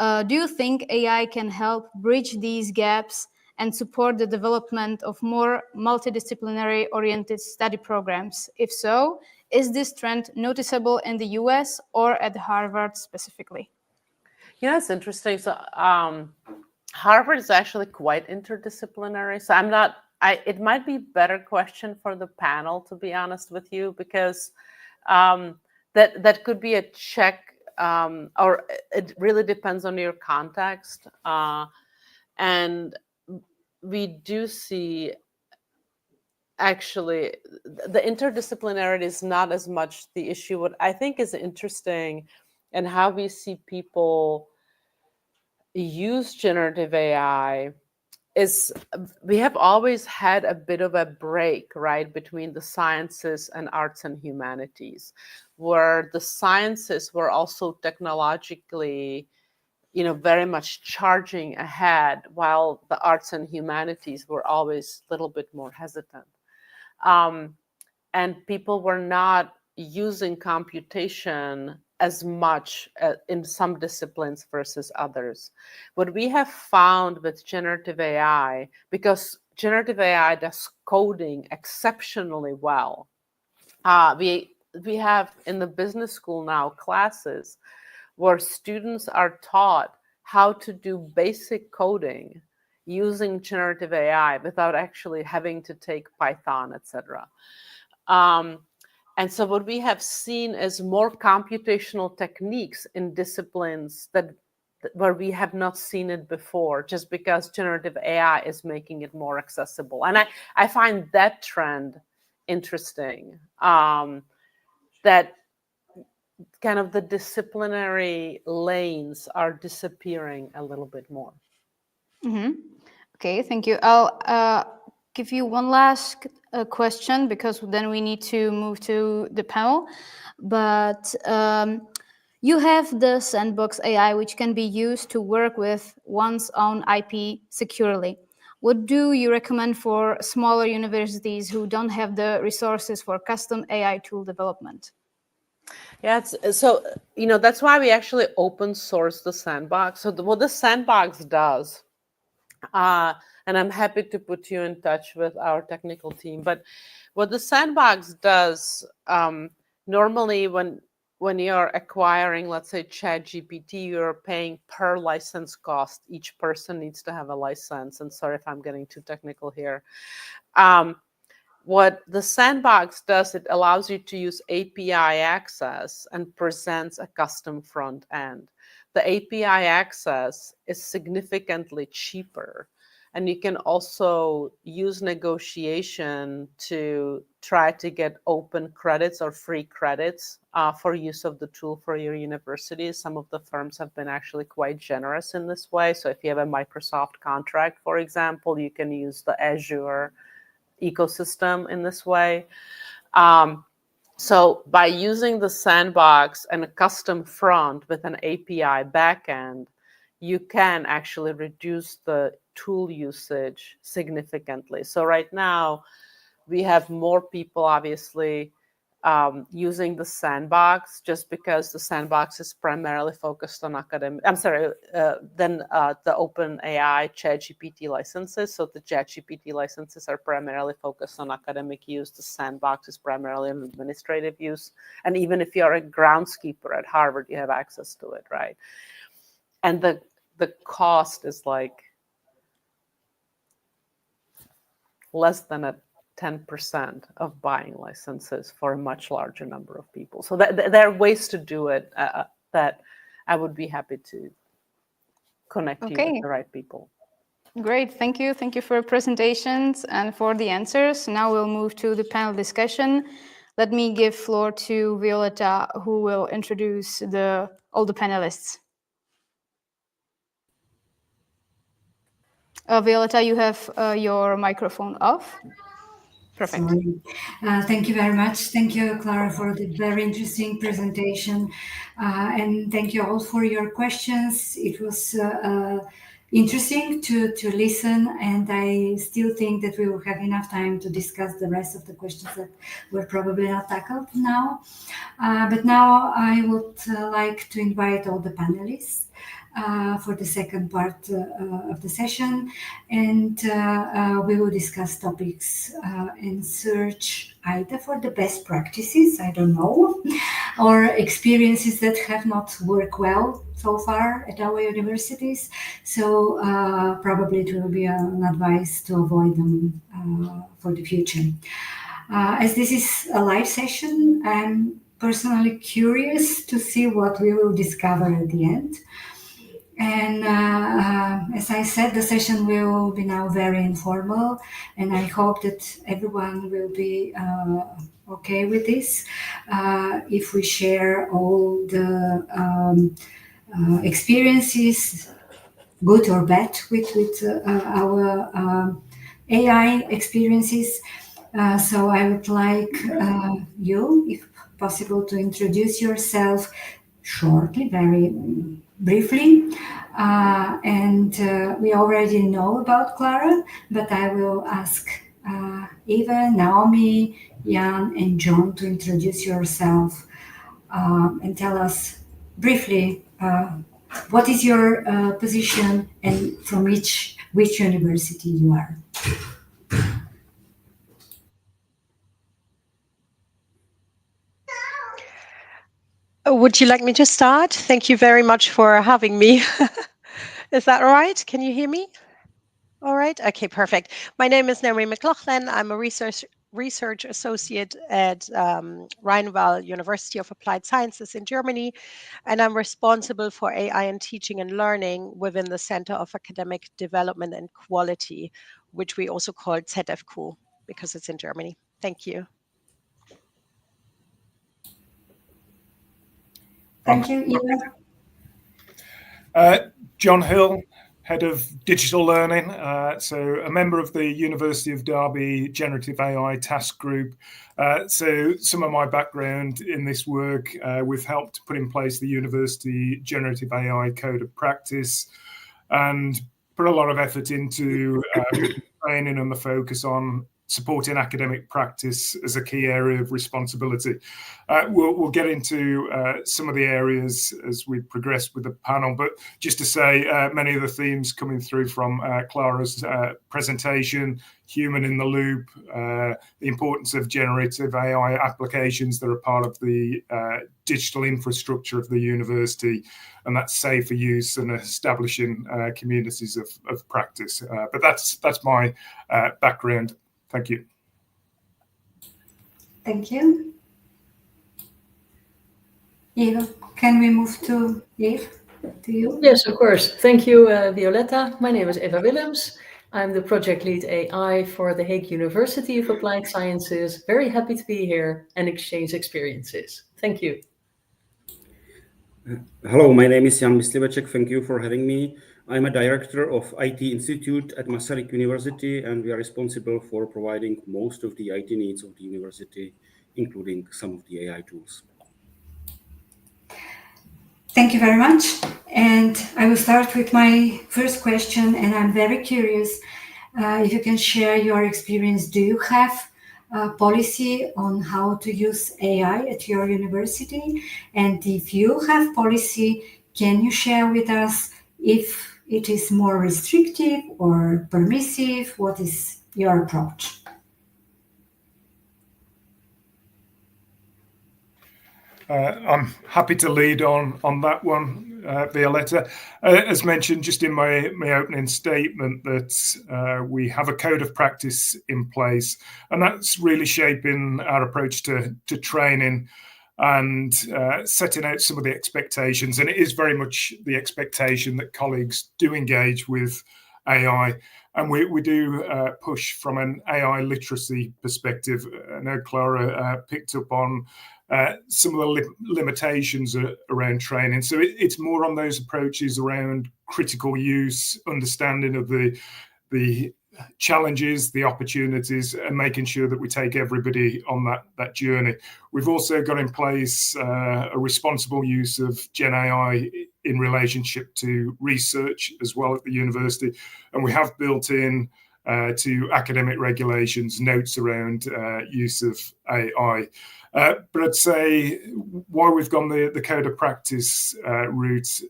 Do you think AI can help bridge these gaps and support the development of more multidisciplinary oriented study programs? If so, is this trend noticeable in the US or at Harvard specifically? Yeah, it's interesting. So Harvard is actually quite interdisciplinary. So it might be a better question for the panel, to be honest with you, because that could be a check, or it really depends on your context. And we do see, actually, the interdisciplinarity is not as much the issue. What I think is interesting and how we see people use generative AI is we have always had a bit of a break, right, between the sciences and arts and humanities, where the sciences were also technologically, very much charging ahead, while the arts and humanities were always a little bit more hesitant. And people were not using computation as much in some disciplines versus others. What we have found with generative AI, because generative AI does coding exceptionally well, we have in the business school now classes where students are taught how to do basic coding using generative AI without actually having to take Python, etc. And so what we have seen is more computational techniques in disciplines where we have not seen it before, just because generative AI is making it more accessible. And I find that trend interesting, that kind of the disciplinary lanes are disappearing a little bit more. Mm-hmm. Okay, thank you. I'll give you one last question, because then we need to move to the panel. But you have the sandbox AI, which can be used to work with one's own IP securely. What do you recommend for smaller universities who don't have the resources for custom AI tool development? Yeah, so that's why we actually open source the sandbox. So what the sandbox does, and I'm happy to put you in touch with our technical team. But what the sandbox does, normally when you're acquiring, let's say, ChatGPT, you're paying per license cost. Each person needs to have a license. And sorry if I'm getting too technical here. What the sandbox does, it allows you to use API access and presents a custom front end. The API access is significantly cheaper. And you can also use negotiation to try to get open credits or free credits for use of the tool for your university. Some of the firms have been actually quite generous in this way. So if you have a Microsoft contract, for example, you can use the Azure ecosystem in this way. So by using the sandbox and a custom front with an API backend, you can actually reduce the tool usage significantly. So right now, we have more people obviously using the sandbox, just because the sandbox is primarily focused on academic, than the OpenAI ChatGPT licenses. So the ChatGPT licenses are primarily focused on academic use. The sandbox is primarily on administrative use. And even if you're a groundskeeper at Harvard, you have access to it, right? And the cost is like less than a 10% of buying licenses for a much larger number of people. So there are ways to do it that I would be happy to connect you with the right people. Great, thank you. Thank you for your presentations and for the answers. Now we'll move to the panel discussion. Let me give floor to Violeta, who will introduce all the panelists. Violeta, you have your microphone off. Perfect. Thank you very much. Thank you, Klara, for the very interesting presentation. And thank you all for your questions. It was interesting to listen, and I still think that we will have enough time to discuss the rest of the questions that were probably not tackled now. But now I would like to invite all the panelists for the second part of the session, and we will discuss topics and search either for the best practices, I don't know, or experiences that have not worked well so far at our universities. So probably it will be an advice to avoid them for the future. As this is a live session, I'm personally curious to see what we will discover at the end. And as I said, the session will be now very informal, and I hope that everyone will be okay with this. If we share all the experiences, good or bad, with our AI experiences. So I would like you, if possible, to introduce yourself shortly, very briefly. And we already know about Klara, but I will ask Eva, Naomi, Jan, and John to introduce yourself and tell us briefly what is your position and from which university you are. Would you like me to start? Thank you very much for having me. Is that all right? Can you hear me? All right. Okay, perfect. My name is Naomi McLaughlin. I'm a research associate at Rheinval University of Applied Sciences in Germany, and I'm responsible for AI and teaching and learning within the Center of Academic Development and Quality, which we also call ZFQ because it's in Germany. Thank you. Thank you, Eva. John Hill, Head of Digital Learning, so a member of the University of Derby Generative AI Task Group. So some of my background in this work, we've helped put in place the University Generative AI Code of Practice and put a lot of effort into training and the focus on supporting academic practice as a key area of responsibility. We'll get into some of the areas as we progress with the panel, but just to say, many of the themes coming through from Klara's presentation, human in the loop, the importance of generative AI applications that are part of the digital infrastructure of the university, and that's safer use and establishing communities of practice. But that's my background. Thank you. Thank you. Eva, can we move to Eve? To you? Yes, of course. Thank you, Violetta. My name is Eva Willems. I'm the project lead AI for the Hague University of Applied Sciences. Very happy to be here and exchange experiences. Thank you. Hello, my name is Jan Mysliveček. Thank you for having me. I'm a director of IT Institute at Masaryk University, and we are responsible for providing most of the IT needs of the university, including some of the AI tools. Thank you very much. And I will start with my first question, and I'm very curious if you can share your experience. Do you have a policy on how to use AI at your university? And if you have policy, can you share with us if it is more restrictive or permissive? What is your approach? I'm happy to lead on that one, Violetta. As mentioned just in my opening statement, that we have a code of practice in place, and that's really shaping our approach to training and setting out some of the expectations. And it is very much the expectation that colleagues do engage with AI. And we do push from an AI literacy perspective. I know Klara picked up on some of the limitations around training. So it's more on those approaches around critical use, understanding of the challenges, the opportunities, and making sure that we take everybody on that journey. We've also got in place a responsible use of Gen AI in relationship to research as well at the university. And we have built in to academic regulations notes around use of AI. But I'd say why we've gone the code of practice route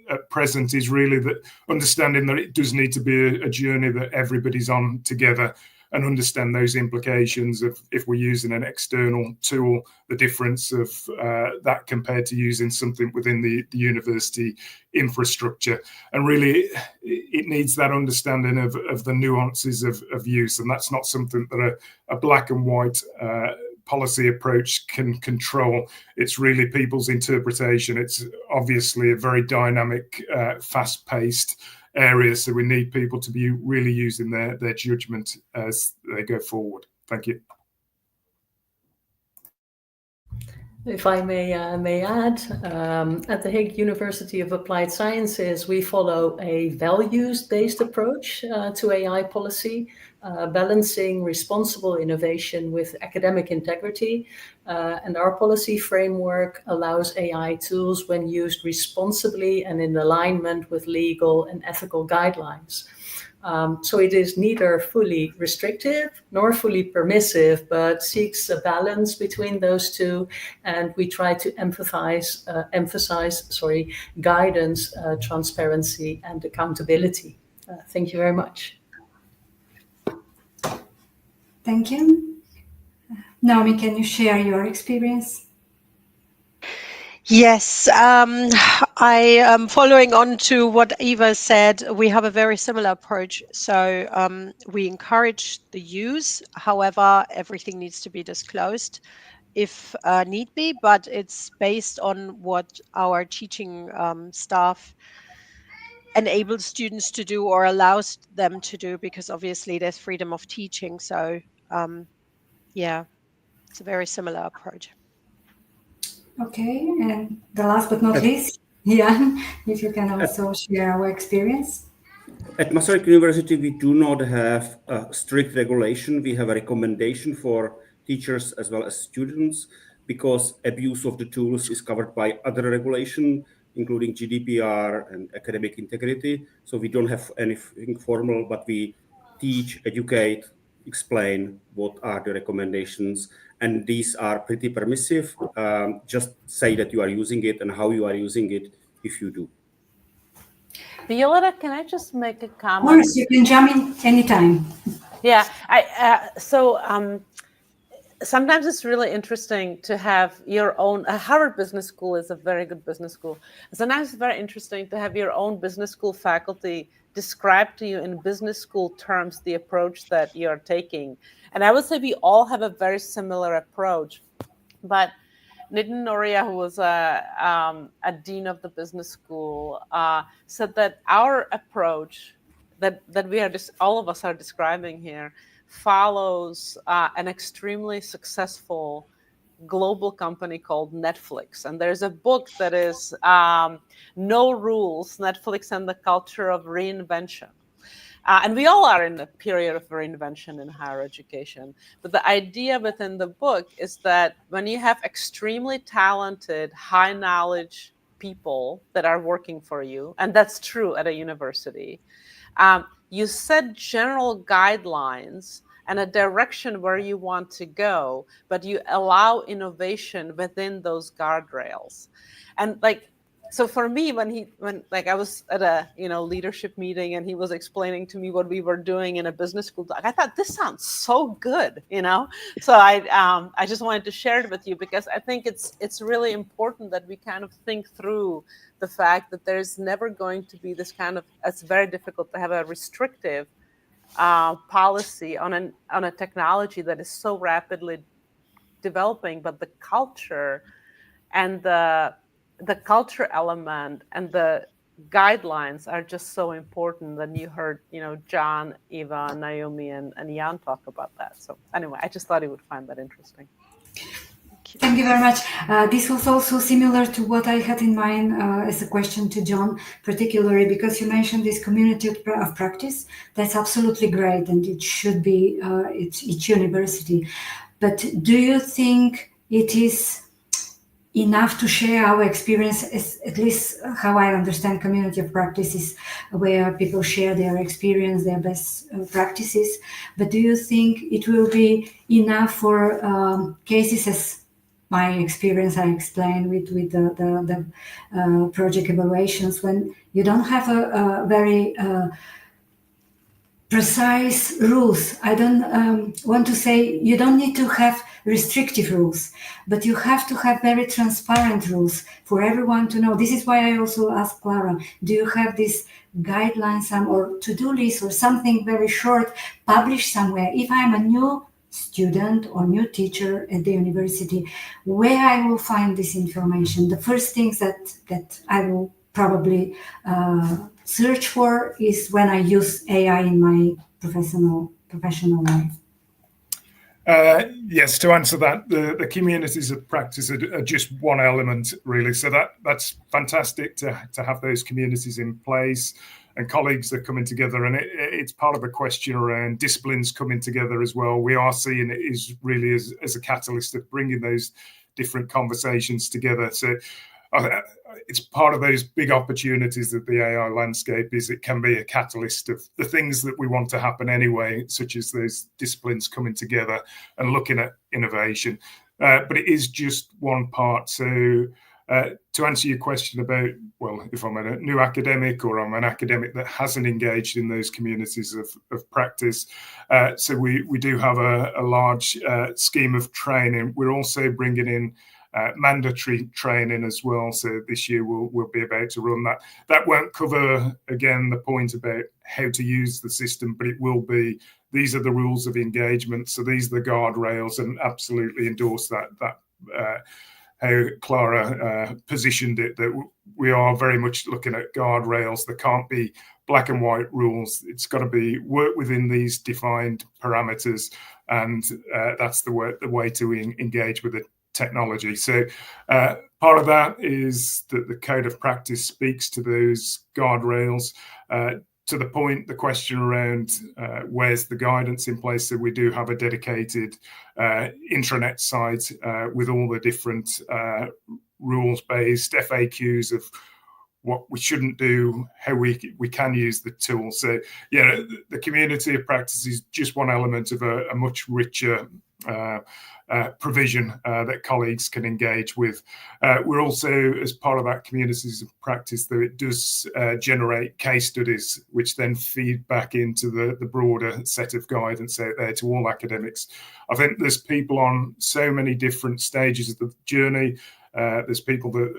at present is really that understanding that it does need to be a journey that everybody's on together, and understand those implications of if we're using an external tool, the difference of that compared to using something within the university infrastructure. And really, it needs that understanding of the nuances of use, and that's not something that a black and white policy approach can control. It's really people's interpretation. It's obviously a very dynamic, fast-paced area, so we need people to be really using their judgment as they go forward. Thank you. If I may add, at the Hague University of Applied Sciences, we follow a values-based approach to AI policy, balancing responsible innovation with academic integrity. And our policy framework allows AI tools when used responsibly and in alignment with legal and ethical guidelines. So it is neither fully restrictive nor fully permissive, but seeks a balance between those two. And we try to emphasize guidance, transparency, and accountability. Thank you very much. Thank you. Naomi, can you share your experience? Yes, I am following on to what Eva said. We have a very similar approach. So we encourage the use. However, everything needs to be disclosed if need be, but it's based on what our teaching staff enables students to do or allows them to do, because obviously there's freedom of teaching. So yeah, it's a very similar approach. Okay, and the last but not least, Jan, if you can also share our experience. At Masaryk University, we do not have a strict regulation. We have a recommendation for teachers as well as students, because abuse of the tools is covered by other regulation, including GDPR and academic integrity. So we don't have anything formal, but we teach, educate explain what are the recommendations, and these are pretty permissive. Just say that you are using it and how you are using it if you do. Violetta, can I just make a Of comment? course, you can jump in anytime. Yeah, sometimes it's really interesting to have your own. Harvard Business School is a very good business school. Sometimes it's very interesting to have your own business school faculty describe to you in business school terms the approach that you're taking. And I would say we all have a very similar approach. But Nitin Noria, who was a dean of the business school, said that our approach that we are all of us are describing here follows an extremely successful global company called Netflix. And there's a book that is No Rules, Netflix and the Culture of Reinvention. And we all are in a period of reinvention in higher education. But the idea within the book is that when you have extremely talented, high knowledge people that are working for you, and that's true at a university, you set general guidelines and a direction where you want to go, but you allow innovation within those guardrails. And so for me, when I was at a leadership meeting and he was explaining to me what we were doing in a business school, I thought this sounds so good, So I just wanted to share it with you because I think it's really important that we kind of think through the fact that there's never going to be this kind of. It's very difficult to have a restrictive policy on a technology that is so rapidly developing, but the culture and the culture element and the guidelines are just so important. And you heard, John, Eva, Naomi, and Jan talk about that. So anyway, I just thought you would find that interesting. Thank you very much. This was also similar to what I had in mind as a question to John, particularly because you mentioned this community of practice. That's absolutely great, and it should be each university. But do you think it is enough to share our experience, at least how I understand community of practice is where people share their experience, their best practices. But do you think it will be enough for cases as my experience I explained with the project evaluations, when you don't have a very precise rules? I don't want to say you don't need to have restrictive rules, but you have to have very transparent rules for everyone to know. This is why I also asked Klara, do you have these guidelines or to-do list or something very short published somewhere? If I'm a new student or new teacher at the university, where I will find this information? The first things that I will probably search for is when I use AI in my professional life. Yes, to answer that, the communities of practice are just one element, really. So that's fantastic to have those communities in place and colleagues that are coming together. And it's part of the question around disciplines coming together as well. We are seeing it is really as a catalyst of bringing those different conversations together. So it's part of those big opportunities that the AI landscape is. It can be a catalyst of the things that we want to happen anyway, such as those disciplines coming together and looking at innovation. But it is just one part. So to answer your question about, well, if I'm a new academic or I'm an academic that hasn't engaged in those communities of practice, so we do have a large scheme of training. We're also bringing in mandatory training as well. So this year we'll be about to run that. That won't cover, again, the point about how to use the system, but it will be, these are the rules of engagement. So these are the guardrails, and absolutely endorse that how Klara positioned it, that we are very much looking at guardrails. There can't be black and white rules. It's got to be work within these defined parameters, and that's the way to engage with it. Technology. So part of that is that the code of practice speaks to those guardrails. To the point, the question around where's the guidance in place. So we do have a dedicated intranet site with all the different rules-based FAQs of what we shouldn't do, how we can use the tool. So yeah, the community of practice is just one element of a much richer provision that colleagues can engage with. We're also, as part of that communities of practice, though, it does generate case studies, which then feed back into the broader set of guidance out there to all academics. I think there's people on so many different stages of the journey. There's people that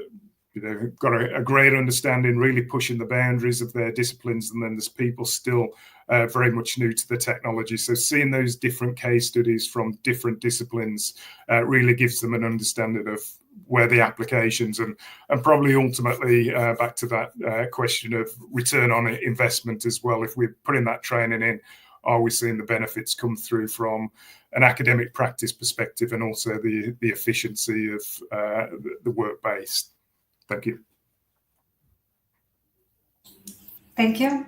got a great understanding, really pushing the boundaries of their disciplines, and then there's people still very much new to the technology. So seeing those different case studies from different disciplines really gives them an understanding of where the applications and probably ultimately back to that question of return on investment as well. If we're putting that training in, are we seeing the benefits come through from an academic practice perspective and also the efficiency of the work based? Thank you. Thank you.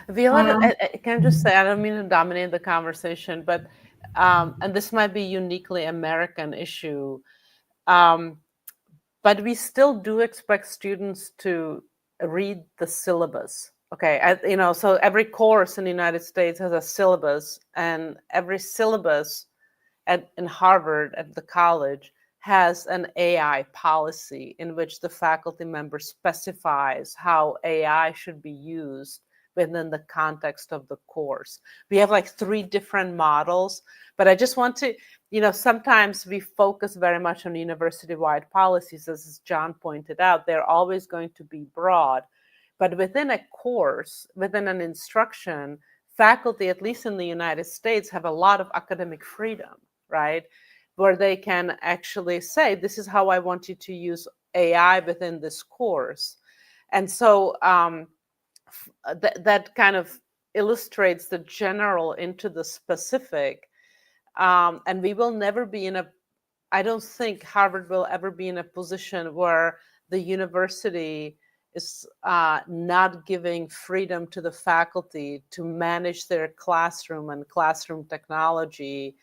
Viola, I can just say, I don't mean to dominate the conversation, but, and this might be uniquely American issue, but we still do expect students to read the syllabus. Okay, so every course in the United States has a syllabus, and every syllabus in Harvard, at the college, has an AI policy in which the faculty member specifies how AI should be used within the context of the course. We have like 3 different models, but I just want to, sometimes we focus very much on university-wide policies, as John pointed out. They're always going to be broad, but within a course, within an instruction, faculty, at least in the United States, have a lot of academic freedom, right? Where they can actually say, this is how I want you to use AI within this course. And so that kind of illustrates the general into the specific. And we will never be I don't think Harvard will ever be in a position where the university is not giving freedom to the faculty to manage their classroom and classroom technology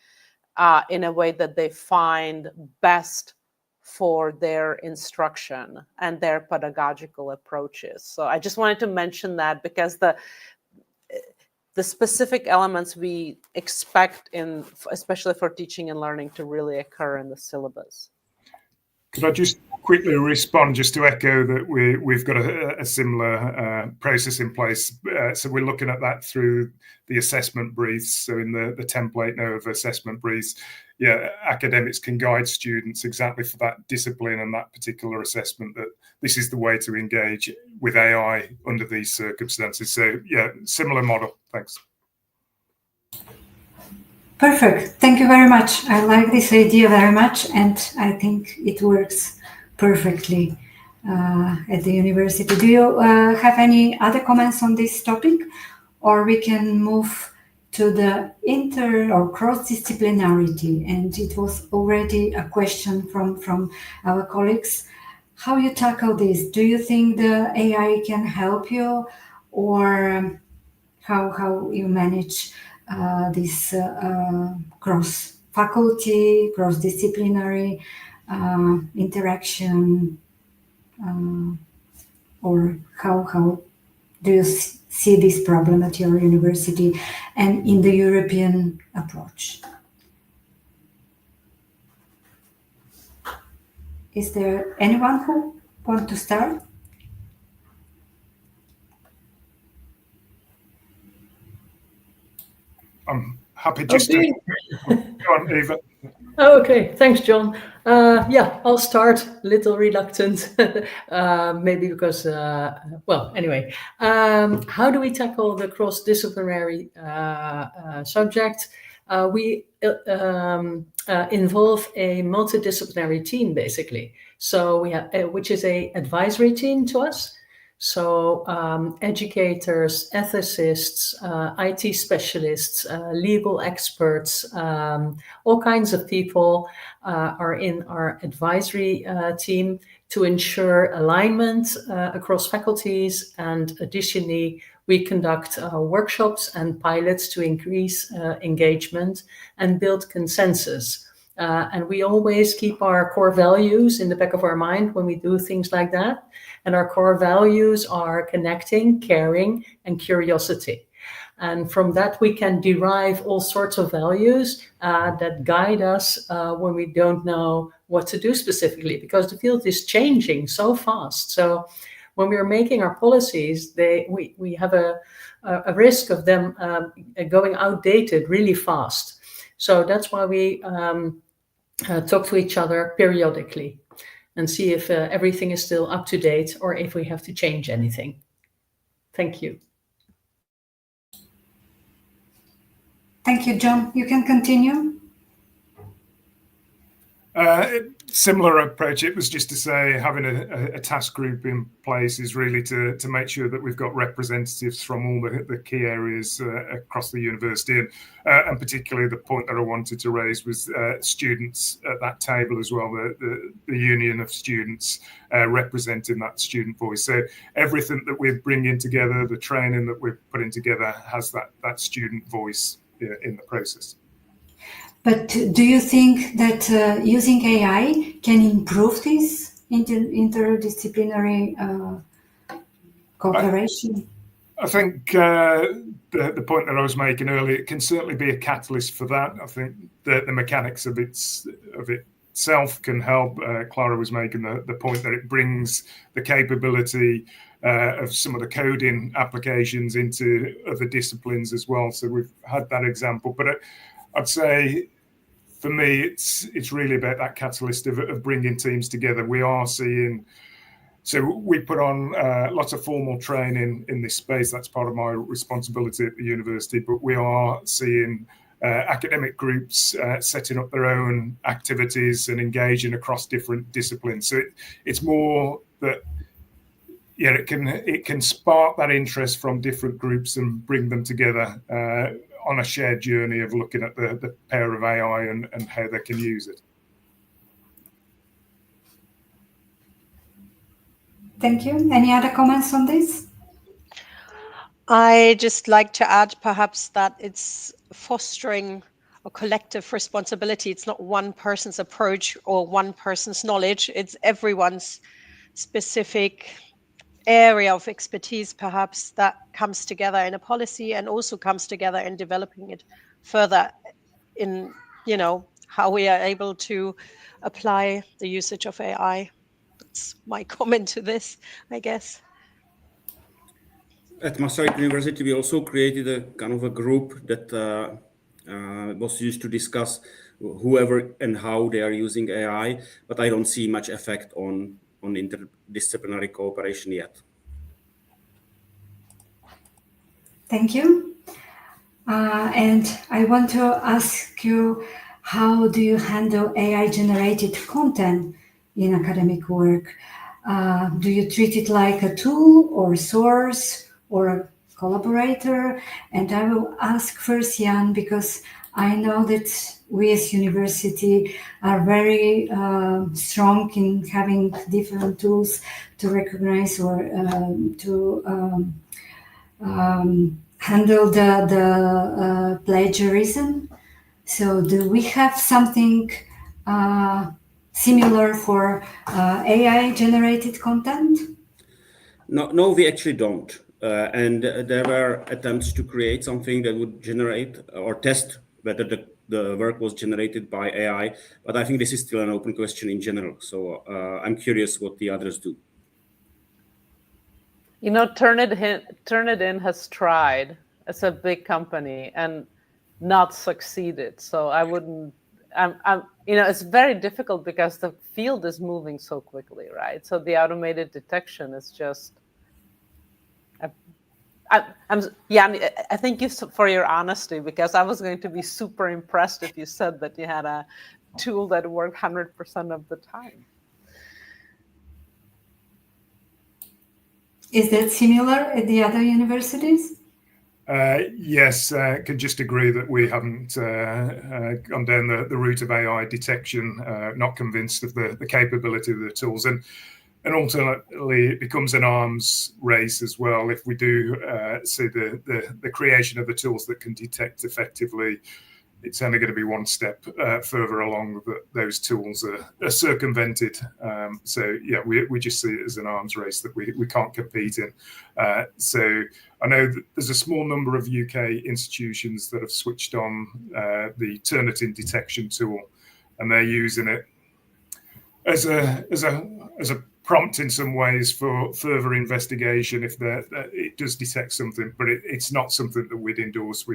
in a way that they find best for their instruction and their pedagogical approaches. So I just wanted to mention that, because the specific elements we expect especially for teaching and learning, to really occur in the syllabus. Could I just quickly respond, just to echo that we've got a similar process in place. So we're looking at that through the assessment briefs. So in the template now of assessment briefs, academics can guide students exactly for that discipline and that particular assessment, that this is the way to engage with AI under these circumstances. So similar model. Thanks. Perfect. Thank you very much. I like this idea very much, and I think it works perfectly at the university. Do you have any other comments on this topic? Or we can move to the inter or cross-disciplinarity. And it was already a question from our colleagues. How you tackle this? Do you think the AI can help you, or how you manage this cross-faculty, cross-disciplinary interaction, or how do you see this problem at your university and in the European approach? Is there anyone who wants to start? I'm happy just to go on, Eva. Okay, thanks, John. I'll start. Little reluctant, maybe because, anyway. How do we tackle the cross-disciplinary subject? We involve a multidisciplinary team, basically. So we have, which is a advisory team to us. So educators, ethicists, IT specialists, legal experts, all kinds of people are in our advisory team to ensure alignment across faculties. And additionally, we conduct workshops and pilots to increase engagement and build consensus And we always keep our core values in the back of our mind when we do things like that. And our core values are connecting, caring, and curiosity. And from that, we can derive all sorts of values that guide us when we don't know what to do specifically, because the field is changing so fast. So when we are making our policies, we have a risk of them going outdated really fast. So that's why we talk to each other periodically and see if everything is still up to date or if we have to change anything. Thank you. Thank you, John. You can continue. Similar approach. It was just to say having a task group in place is really to make sure that we've got representatives from all the key areas across the university, and particularly the point that I wanted to raise was students at that table as well, the union of students representing that student voice. So everything that we're bringing together, the training that we're putting together, has that student voice in the process. But do you think that using AI can improve this interdisciplinary cooperation? I think the point that I was making earlier, it can certainly be a catalyst for that. I think the mechanics of itself can help. Klara was making the point that it brings the capability of some of the coding applications into other disciplines as well. So we've had that example, but I'd say for me, it's really about that catalyst of bringing teams together. We are seeing, so we put on lots of formal training in this space. That's part of my responsibility at the university, but we are seeing academic groups setting up their own activities and engaging across different disciplines. So it's more that, yeah, it can spark that interest from different groups and bring them together on a shared journey of looking at the power of AI and how they can use it. Thank you. Any other comments on this? I just like to add perhaps that it's fostering a collective responsibility. It's not one person's approach or one person's knowledge. It's everyone's specific area of expertise perhaps that comes together in a policy and also comes together in developing it further in, how we are able to apply the usage of AI. That's my comment to this, I guess. At Maastricht University, we also created a kind of a group that was used to discuss whoever and how they are using AI, but I don't see much effect on interdisciplinary cooperation yet. Thank you. And I want to ask you, how do you handle AI-generated content in academic work? Do you treat it like a tool or source or a collaborator? And I will ask first Jan, because I know that we as university are very strong in having different tools to recognize or to handle the plagiarism. So do we have something similar for AI-generated content? No, we actually don't. And there were attempts to create something that would generate or test whether the work was generated by AI, but I think this is still an open question in general. So I'm curious what the others do. Turnitin has tried as a big company and not succeeded. So I wouldn't. It's very difficult because the field is moving so quickly, right? So the automated detection is just. I thank you for your honesty, because I was going to be super impressed if you said that you had a tool that worked 100% of the time. Is that similar at the other universities? Yes, could just agree that we haven't gone down the route of AI detection, not convinced of the capability of the tools. And ultimately, it becomes an arms race as well. If we do see the creation of the tools that can detect effectively, it's only going to be one step further along that those tools are circumvented. So yeah, we just see it as an arms race that we can't compete in. So I know that there's a small number of UK institutions that have switched on the Turnitin detection tool, and they're using it as a prompt in some ways for further investigation if it does detect something, but it's not something that we'd endorse.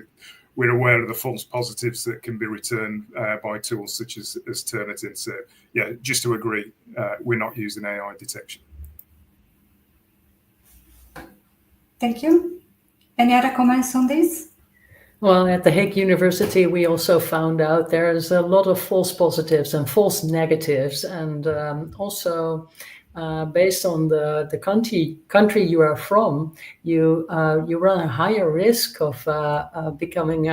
We're aware of the false positives that can be returned by tools such as Turnitin. So yeah, just to agree, we're not using AI detection. Thank you. Any other comments on this? Well, at the Hague University, we also found out there's a lot of false positives and false negatives, and also based on the country you are from, you run a higher risk of becoming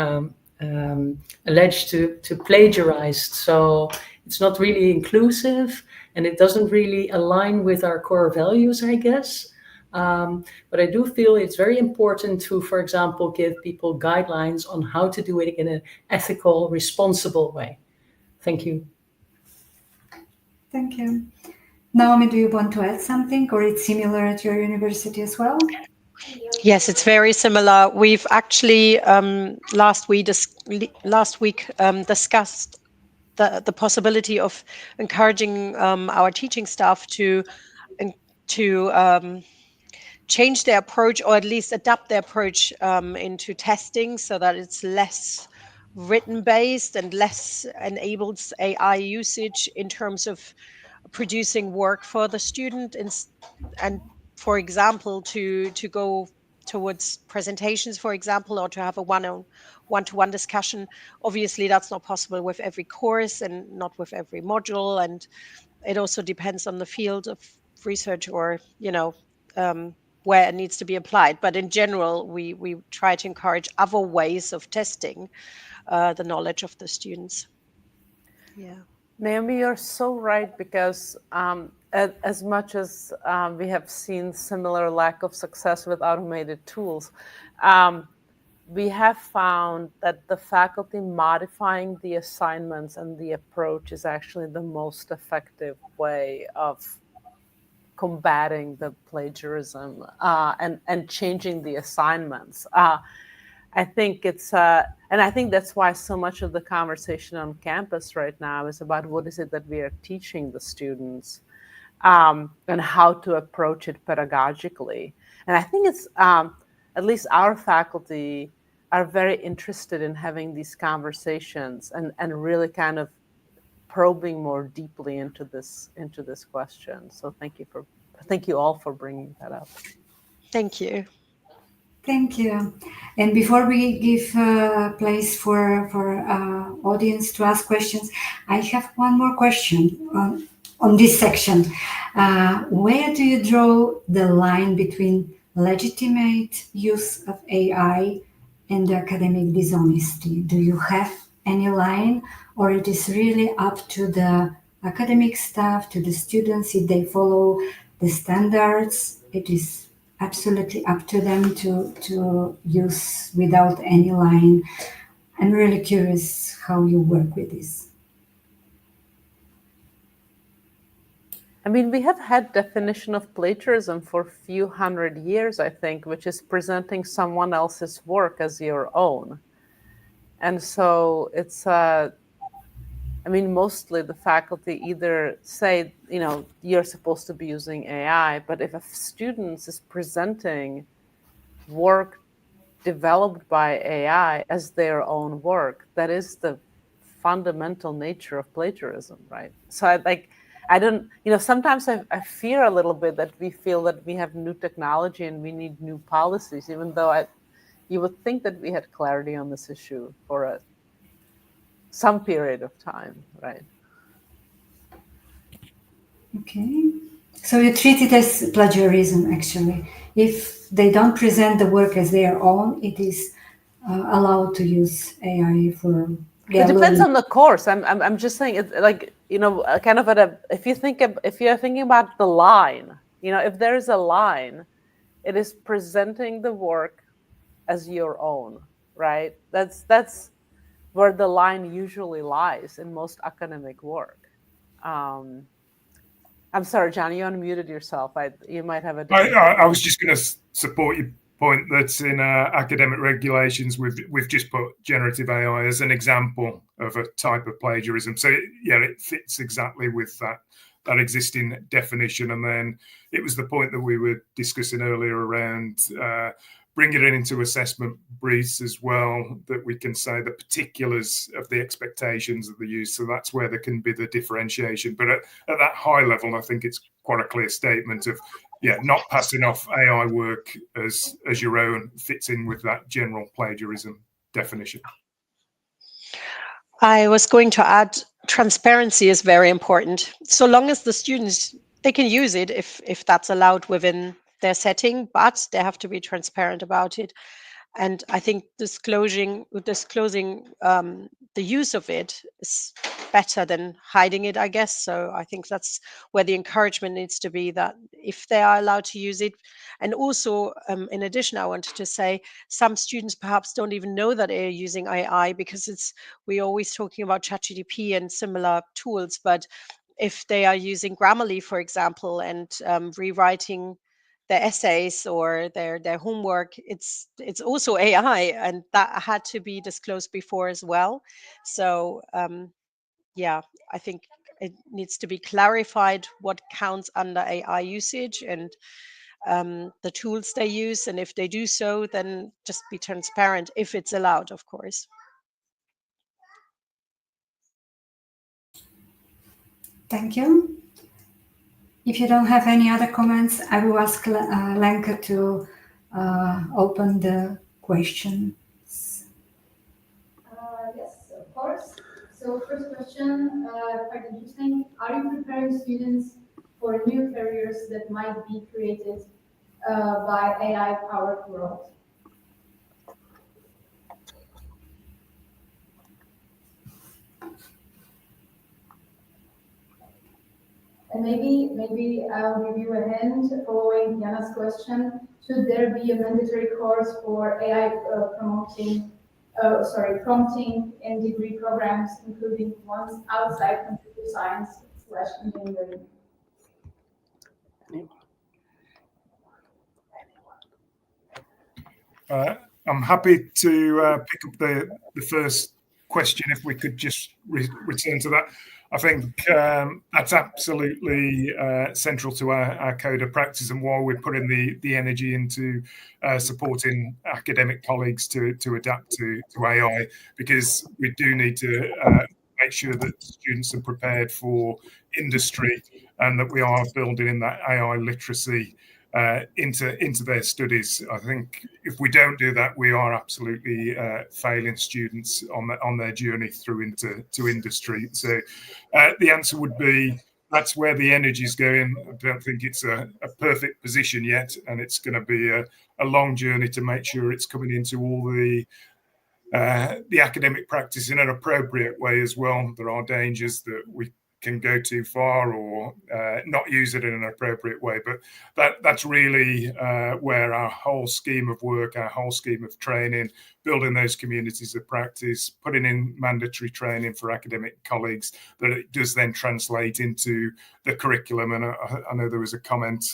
alleged to plagiarize. So it's not really inclusive, and it doesn't really align with our core values, I guess. But I do feel it's very important to, for example, give people guidelines on how to do it in an ethical, responsible way. Thank you. Thank you. Naomi, do you want to add something, or it's similar at your university as well? Yes, it's very similar. We've actually last week discussed the possibility of encouraging our teaching staff to change their approach, or at least adapt their approach into testing, so that it's less written based and less enables AI usage in terms of producing work for the student, and for example to go towards presentations, for example, or to have a one-to-one discussion. Obviously that's not possible with every course and not with every module, and it also depends on the field of research, or where it needs to be applied. But in general, we try to encourage other ways of testing the knowledge of the students. Yeah. Naomi, you're so right, because as much as we have seen similar lack of success with automated tools, we have found that the faculty modifying the assignments and the approach is actually the most effective way of combating the plagiarism and changing the assignments. I think it's, and I think that's why so much of the conversation on campus right now is about what is it that we are teaching the students and how to approach it pedagogically. And I think it's, at least our faculty are very interested in having these conversations and really kind of probing more deeply into this question. So thank you all for bringing that up. Thank you. Thank you. And before we give place for audience to ask questions, I have one more question on this section. Where do you draw the line between legitimate use of AI and academic dishonesty? Do you have any line, or it is really up to the academic staff, to the students, if they follow the standards? It is absolutely up to them to use without any line. I'm really curious how you work with this. I mean, we have had definition of plagiarism for a few hundred years, I think, which is presenting someone else's work as your own. And so it's, I mean, mostly the faculty either say, you're supposed to be using AI, but if a student is presenting work developed by AI as their own work, that is the fundamental nature of plagiarism, right? So I don't, sometimes I fear a little bit that we feel that we have new technology and we need new policies, even though you would think that we had clarity on this issue for some period of time, right? Okay. So you treat it as plagiarism, actually. If they don't present the work as their own, it is allowed to use AI for... It depends on the course. I'm just saying, it's like, kind of if you're thinking about the line, if there is a line, it is presenting the work as your own, right? That's where the line usually lies in most academic work. I'm sorry, John, you unmuted yourself. You might have a different I was just going to support your point that in academic regulations, we've just put generative AI as an example of a type of plagiarism. So yeah, it fits exactly with that existing definition. And then it was the point that we were discussing earlier around bringing it into assessment briefs as well, that we can say the particulars of the expectations of the use. So that's where there can be the differentiation. But at that high level, I think it's quite a clear statement of, yeah, not passing off AI work as your own fits in with that general plagiarism definition. I was going to add, transparency is very important. So long as the students, they can use it if that's allowed within their setting, but they have to be transparent about it. And I think disclosing the use of it is better than hiding it, I guess. So I think that's where the encouragement needs to be, that if they are allowed to use it. And also, in addition, I wanted to say some students perhaps don't even know that they're using AI, because we're always talking about ChatGPT and similar tools. But if they are using Grammarly, for example, and rewriting their essays or their homework, it's also AI, and that had to be disclosed before as well. So yeah, I think it needs to be clarified what counts under AI usage and the tools they use, and if they do so, then just be transparent if it's allowed, of course. Thank you. If you don't have any other comments, I will ask Lenka to open the questions. Yes, of course. So first question, quite interesting. Are you preparing students for new careers that might be created by AI-powered world? And maybe I'll give you a hint following Jana's question. Should there be a mandatory course for AI prompting in degree programs, including ones outside computer science/engineering? I'm happy to pick up the first question, if we could just return to that. I think that's absolutely central to our code of practice, and why we're putting the energy into supporting academic colleagues to adapt to AI, because we do need to make sure that students are prepared for industry, and that we are building in that AI literacy into their studies. I think if we don't do that, we are absolutely failing students on their journey through into industry. So the answer would be, that's where the energy is going. I don't think it's a perfect position yet, and it's going to be a long journey to make sure it's coming into all the academic practice in an appropriate way as well. There are dangers that we can go too far or not use it in an appropriate way. But that's really where our whole scheme of work, our whole scheme of training, building those communities of practice, putting in mandatory training for academic colleagues, that it does then translate into the curriculum. And I know there was a comment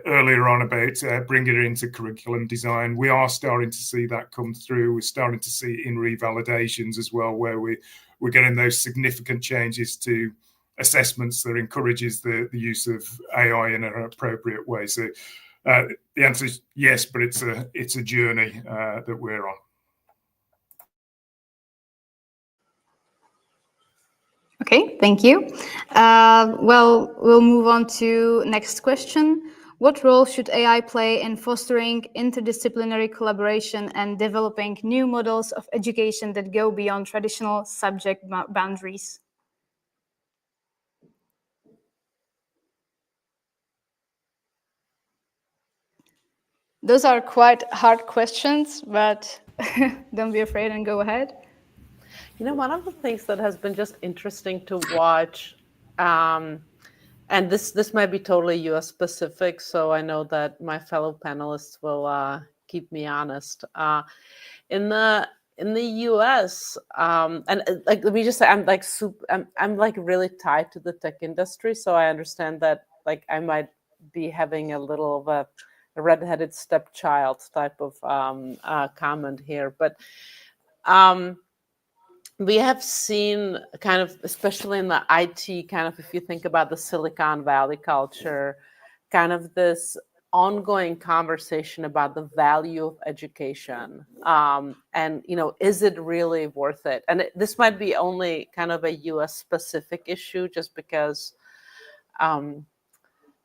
earlier on about bringing it into curriculum design. We are starting to see that come through. We're starting to see it in revalidations as well, where we're getting those significant changes to assessments that encourages the use of AI in an appropriate way. So the answer is yes, but it's a journey that we're on. Okay, thank you. Well, we'll move on to next question. What role should AI play in fostering interdisciplinary collaboration and developing new models of education that go beyond traditional subject boundaries? Those are quite hard questions, but don't be afraid and go ahead. You know, one of the things that has been just interesting to watch, and this might be totally US specific, so I know that my fellow panelists will keep me honest. In in the US, and like let me just say, I'm like really tied to the tech industry, so I understand that like I might be having a little of a redheaded stepchild type of comment here, but we have seen kind of, especially in the IT, kind of if you think about the Silicon Valley culture, kind of this ongoing conversation about the value of education, and is it really worth it? And this might be only kind of a US specific issue, just because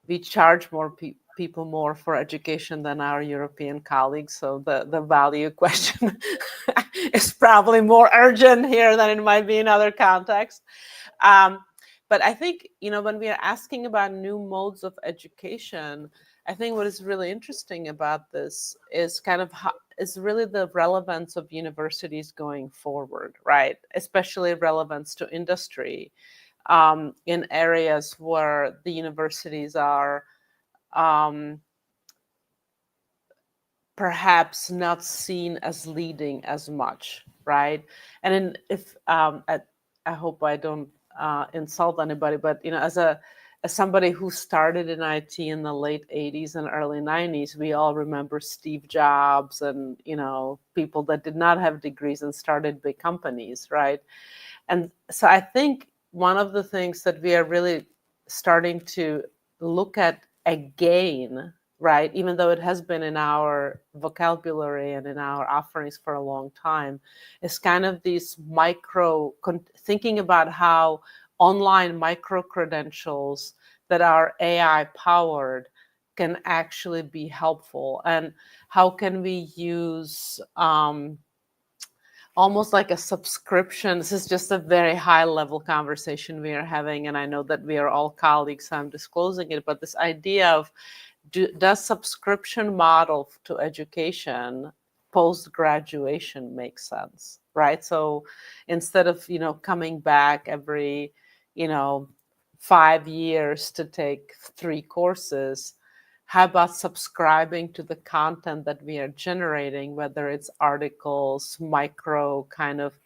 we charge more people more for education than our European colleagues, so the value question is probably more urgent here than it might be in other contexts. But I think, when we are asking about new modes of education, I think what is really interesting about this is kind of is really the relevance of universities going forward, right? Especially relevance to industry in areas where the universities are perhaps not seen as leading as much, right? And I hope I don't insult anybody, but as somebody who started in IT in the late 80s and early 90s, we all remember Steve Jobs and people that did not have degrees and started big companies, right? And so I think one of the things that we are really starting to look at again, right, even though it has been in our vocabulary and in our offerings for a long time, is kind of these thinking about how online micro credentials that are AI powered can actually be helpful, and how can we use almost like a subscription. This is just a very high level conversation we are having, and I know that we are all colleagues, so I'm disclosing it, but this idea of does subscription model to education post-graduation make sense, right? So instead of coming back every 5 years to take 3 courses, how about subscribing to the content that we are generating, whether it's articles, micro kind of,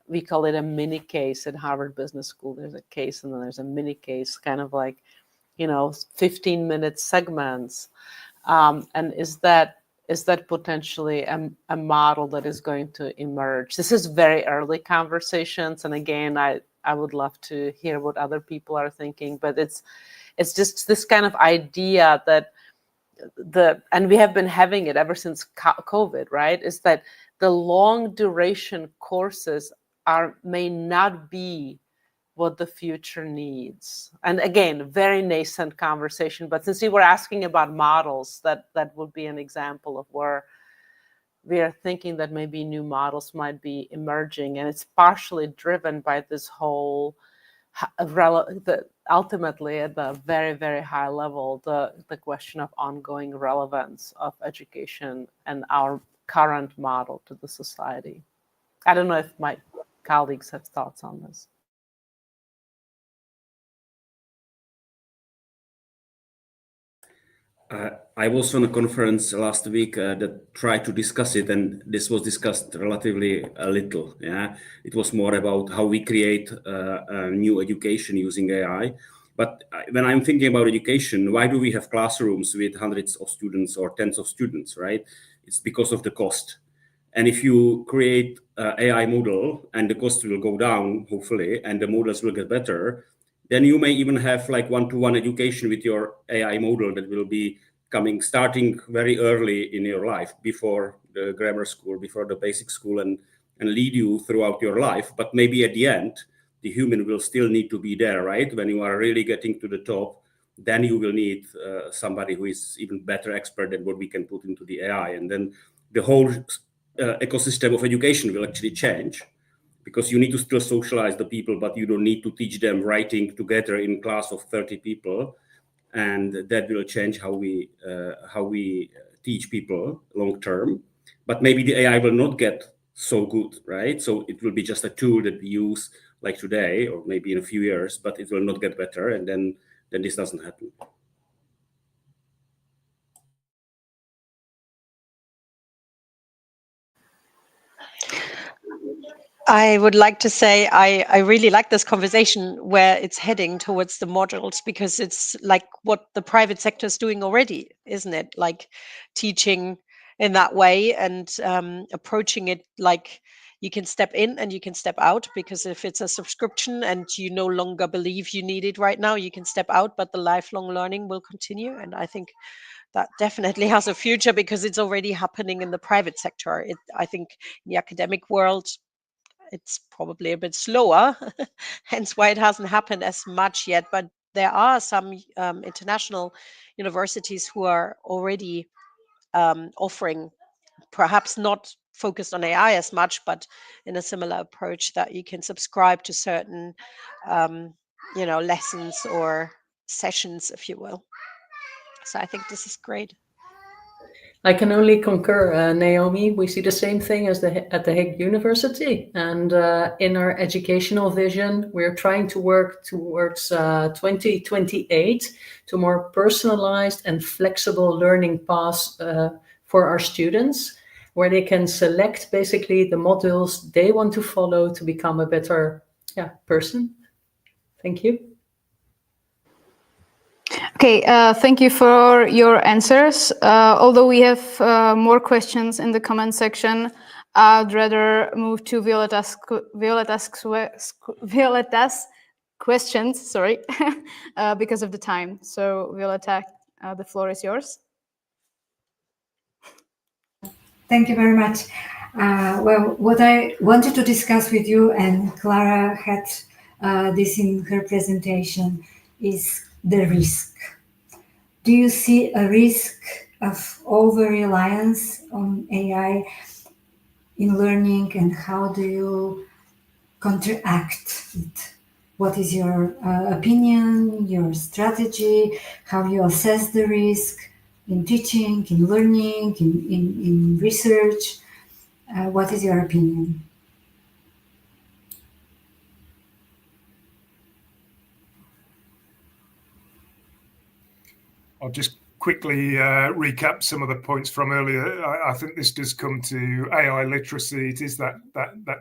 we call it a mini case at Harvard Business School. There's a case and then there's a mini case, kind of like 15-minute segments. And is that potentially a model that is going to emerge? This is very early conversations, and again, I would love to hear what other people are thinking, but it's just this kind of idea that and we have been having it ever since COVID, right? Is that the long duration courses may not be what the future needs. And again, very nascent conversation, but since you were asking about models, that would be an example of where we are thinking that maybe new models might be emerging, and it's partially driven by this whole ultimately at the very, very high level, the question of ongoing relevance of education and our current model to the society. I don't know if my colleagues have thoughts on this. I was on a conference last week that tried to discuss it, and this was discussed relatively a little. Yeah, it was more about how we create a new education using AI. But when I'm thinking about education, why do we have classrooms with hundreds of students or tens of students, right? It's because of the cost. And if you create an AI model and the cost will go down, hopefully, and the models will get better, then you may even have like one-to-one education with your AI model that will be starting very early in your life, before the grammar school, before the basic school, and lead you throughout your life. But maybe at the end, the human will still need to be there, right? When you are really getting to the top, then you will need somebody who is even better expert than what we can put into the AI. And then the whole ecosystem of education will actually change, because you need to still socialize the people, but you don't need to teach them writing together in class of 30 people. And that will change how we teach people long term. But maybe the AI will not get so good, right? So it will be just a tool that we use like today, or maybe in a few years, but it will not get better. And then this doesn't happen. I would like to say I really like this conversation where it's heading towards the modules, because it's like what the private sector is doing already, isn't it? Like teaching in that way, and approaching it like you can step in and you can step out, because if it's a subscription and you no longer believe you need it right now, you can step out, but the lifelong learning will continue. And I think that definitely has a future, because it's already happening in the private sector. I think in the academic world, it's probably a bit slower, hence why it hasn't happened as much yet. But there are some international universities who are already offering, perhaps not focused on AI as much, but in a similar approach, that you can subscribe to certain, lessons or sessions, if you will. So I think this is great. I can only concur, Naomi. We see the same thing as at the Hague University. And in our educational vision, we're trying to work towards 2028 to more personalized and flexible learning paths for our students, where they can select basically the modules they want to follow to become a better person. Thank you. Okay, thank you for your answers. Although we have more questions in the comment section, I'd rather move to Violetta's questions, sorry, because of the time. So Violetta, the floor is yours. Thank you very much. Well, what I wanted to discuss with you, and Klara had this in her presentation, is the risk. Do you see a risk of over-reliance on AI in learning, and how do you counteract it? What is your opinion, your strategy, how you assess the risk in teaching, in learning, in research? What is your opinion? I'll just quickly recap some of the points from earlier. I think this does come to AI literacy. It is that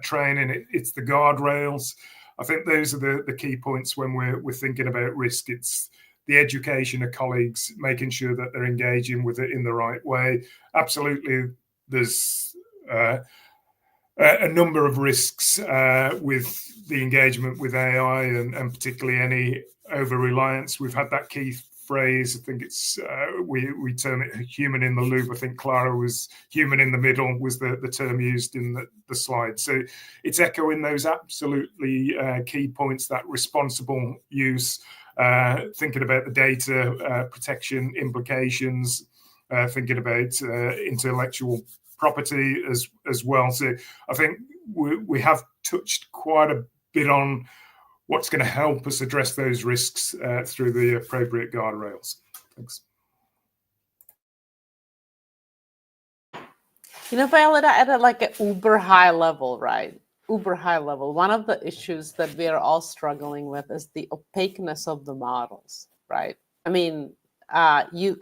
training. It's the guardrails. I think those are the key points when we're thinking about risk. It's the education of colleagues, making sure that they're engaging with it in the right way. Absolutely, there's a number of risks with the engagement with AI, and particularly any over-reliance. We've had that key phrase, I think it's we term it human in the loop. I think Klara was human in the middle was the term used in the slide. So it's echoing those absolutely key points, that responsible use, thinking about the data protection implications, thinking about intellectual property as well. So I think we have touched quite a bit on what's going to help us address those risks through the appropriate guardrails. Thanks. Violetta, at an uber high level, right? Uber high level. One of the issues that we are all struggling with is the opaqueness of the models, right? I mean, you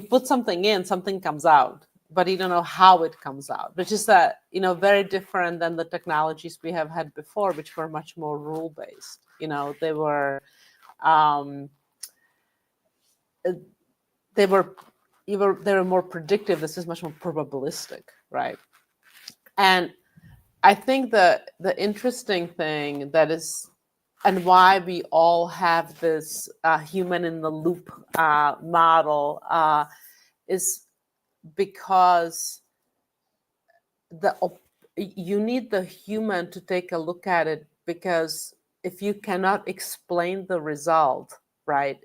put something in, something comes out, but you don't know how it comes out, which is very different than the technologies we have had before, which were much more rule-based. They were more predictive. This is much more probabilistic, right? And I think the interesting thing that is, and why we all have this human in the loop model is because you need the human to take a look at it, because if you cannot explain the result, right,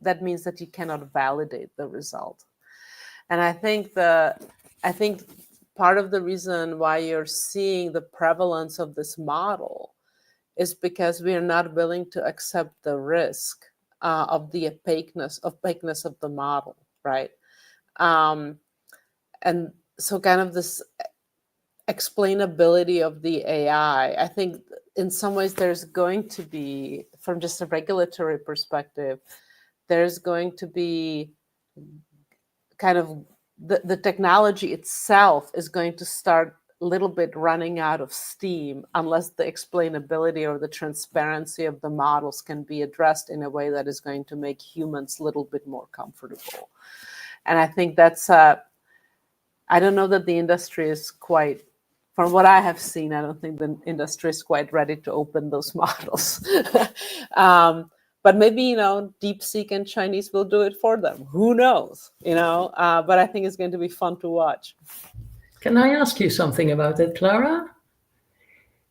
that means that you cannot validate the result. And I think part of the reason why you're seeing the prevalence of this model is because we are not willing to accept the risk of the opaqueness of the model, right? And so kind of this explainability of the AI, I think in some ways there's going to be, from just a regulatory perspective, there's going to be kind of the technology itself is going to start little bit running out of steam unless the explainability or the transparency of the models can be addressed in a way that is going to make humans a little bit more comfortable. And I think that's, I don't know that the industry is quite, from what I have seen, I don't think the industry is quite ready to open those models. But maybe, you know, DeepSeek and Chinese will do it for them. Who knows, you know? But I think it's going to be fun to watch. Can I ask you something about that, Klara?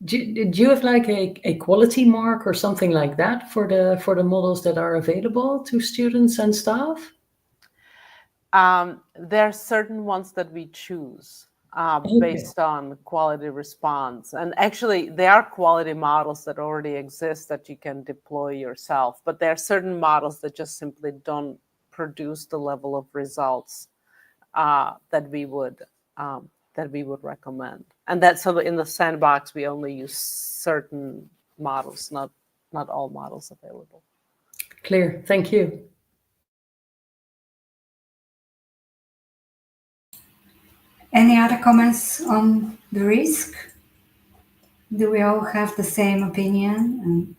Did you have like a quality mark or something like that for the models that are available to students and staff? There are certain ones that we choose based on quality response. And actually, there are quality models that already exist that you can deploy yourself. But there are certain models that just simply don't produce the level of results that we would recommend. And that's so in the sandbox, we only use certain models, not all models available. Clear. Thank you. Any other comments on the risk? Do we all have the same opinion and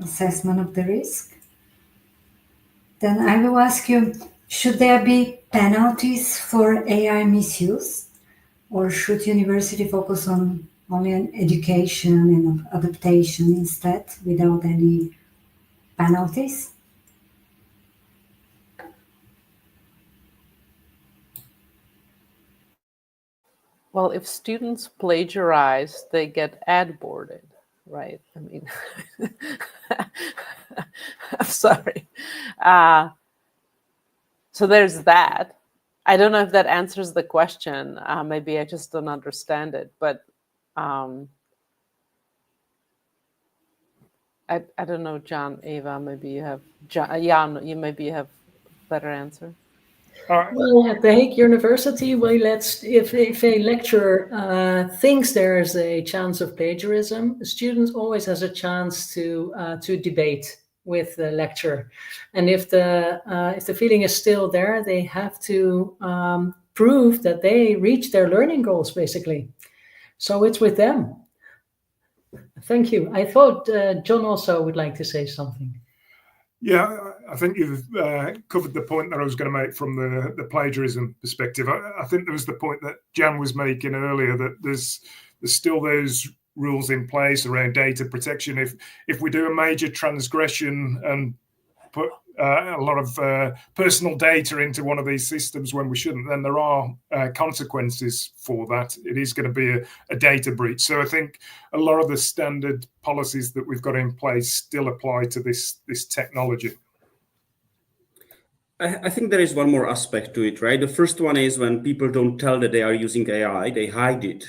assessment of the risk? Then I will ask you, should there be penalties for AI misuse? Or should university focus on only on education and adaptation instead, without any penalties? Well, if students plagiarize, they get ad boarded, right? I mean, I'm sorry. So there's that. I don't know if that answers the question. Maybe I just don't understand it, but I don't know, John, Eva, maybe you have, Jan, maybe you have a better answer. Well, at the Hague University, if a lecturer thinks there is a chance of plagiarism, the student always has a chance to debate with the lecturer, and if the feeling is still there, they have to prove that they reach their learning goals, basically. So it's with them. Thank you. I thought John also would like to say something. Yeah, I think you've covered the point that I was going to make from the plagiarism perspective. I think there was the point that Jan was making earlier, that there's still those rules in place around data protection. If we do a major transgression and put a lot of personal data into one of these systems when we shouldn't, then there are consequences for that. It is going to be a data breach. So I think a lot of the standard policies that we've got in place still apply to this technology. I think there is one more aspect to it, right? The first one is when people don't tell that they are using AI, they hide it.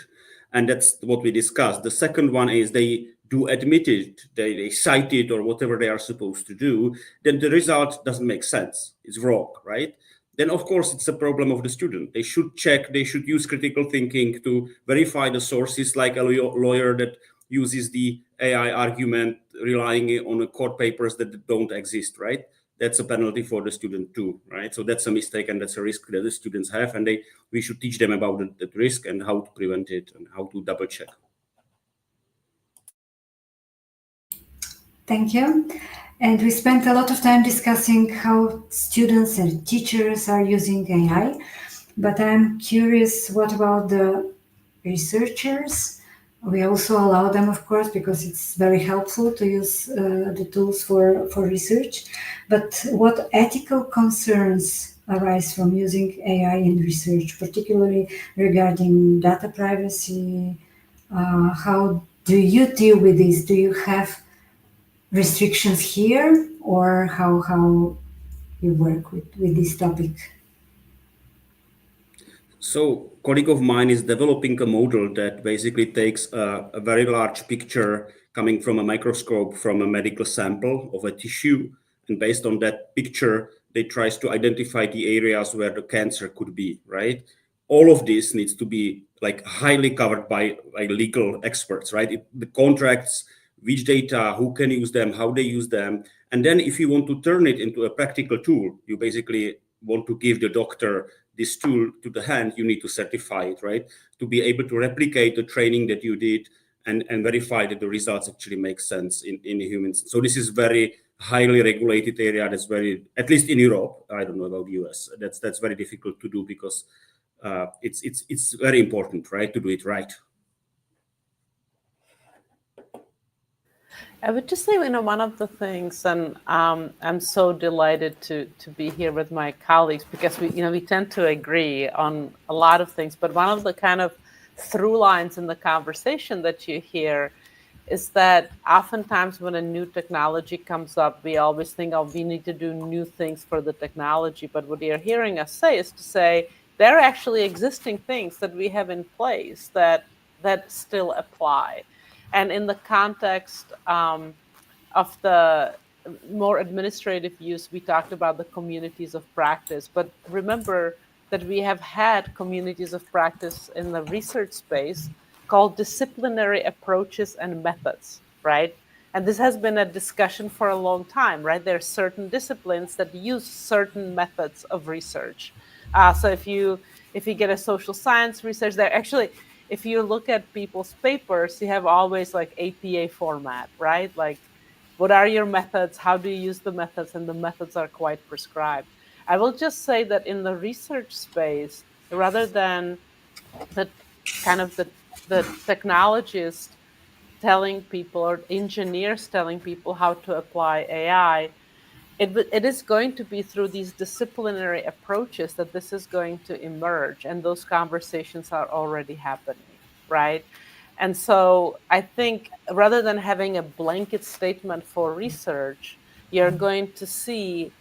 And that's what we discussed. The second one is they do admit it, they cite it or whatever they are supposed to do, then the result doesn't make sense. It's wrong, right? Then, of course, it's a problem of the student. They should check, they should use critical thinking to verify the sources, like a lawyer that uses the AI argument relying on court papers that don't exist, right? That's a penalty for the student too, right? So that's a mistake and that's a risk that the students have, and we should teach them about that risk and how to prevent it and how to double check. Thank you. And we spent a lot of time discussing how students and teachers are using AI, but I'm curious, what about the researchers? We also allow them, of course, because it's very helpful to use the tools for research. But what ethical concerns arise from using AI in research, particularly regarding data privacy? How do you deal with this? Do you have restrictions here, or how you work with this topic? So a colleague of mine is developing a model that basically takes a very large picture coming from a microscope from a medical sample of a tissue. And based on that picture, they tries to identify the areas where the cancer could be, right? All of this needs to be like highly covered by legal experts, right? The contracts, which data, who can use them, how they use them. And then if you want to turn it into a practical tool, you basically want to give the doctor this tool to the hand, you need to certify it, right? To be able to replicate the training that you did and verify that the results actually make sense in humans. So this is very highly regulated area. That's very, at least in Europe, I don't know about the US, that's very difficult to do because it's very important, right, to do it right. I would just say, one of the things, and I'm so delighted to be here with my colleagues because we tend to agree on a lot of things. But one of the kind of through lines in the conversation that you hear is that oftentimes when a new technology comes up, we always think, oh, we need to do new things for the technology. But what you're hearing us say is to say there are actually existing things that we have in place that still apply. And in the context of the more administrative use, we talked about the communities of practice. But remember that we have had communities of practice in the research space called disciplinary approaches and methods, right? And this has been a discussion for a long time, right? There are certain disciplines that use certain methods of research. So if you get a social science research, there actually, if you look at people's papers, you have always like APA format, right? Like, what are your methods? How do you use the methods? And the methods are quite prescribed. I will just say that in the research space, rather than the kind of the technologist telling people or engineers telling people how to apply AI, it is going to be through these disciplinary approaches that this is going to emerge, and those conversations are already happening, right? And so I think rather than having a blanket statement for research, you're going to see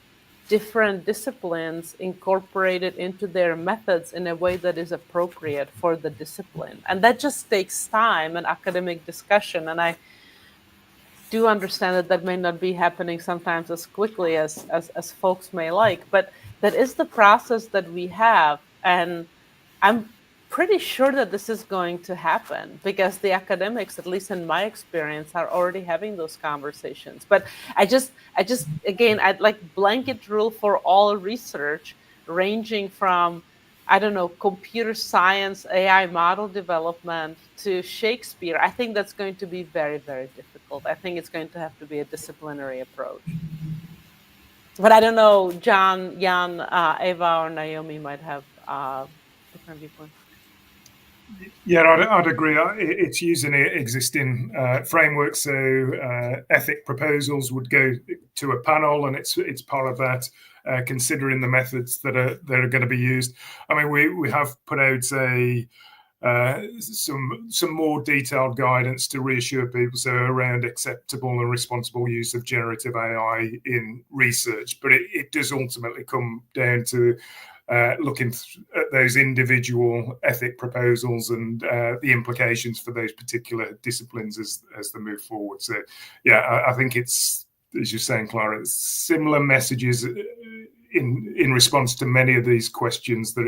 different disciplines incorporated into their methods in a way that is appropriate for the discipline. And that just takes time and academic discussion. And I do understand that may not be happening sometimes as quickly as folks may like, but that is the process that we have. And I'm pretty sure that this is going to happen because the academics, at least in my experience, are already having those conversations. But I just again, I'd like blanket rule for all research ranging from, I don't know, computer science, AI model development to Shakespeare. I think that's going to be very, very difficult. I think it's going to have to be a disciplinary approach. But I don't know, John, Jan, Eva, or Naomi might have different viewpoints. Yeah, I'd agree. It's using existing frameworks. So ethic proposals would go to a panel, and it's part of that, considering the methods that are going to be used. I mean, we have put out some more detailed guidance to reassure people, so around acceptable and responsible use of generative AI in research. But it does ultimately come down to looking at those individual ethic proposals and the implications for those particular disciplines as they move forward. So, yeah, I think it's, as you're saying, Klara, it's similar messages in response to many of these questions, that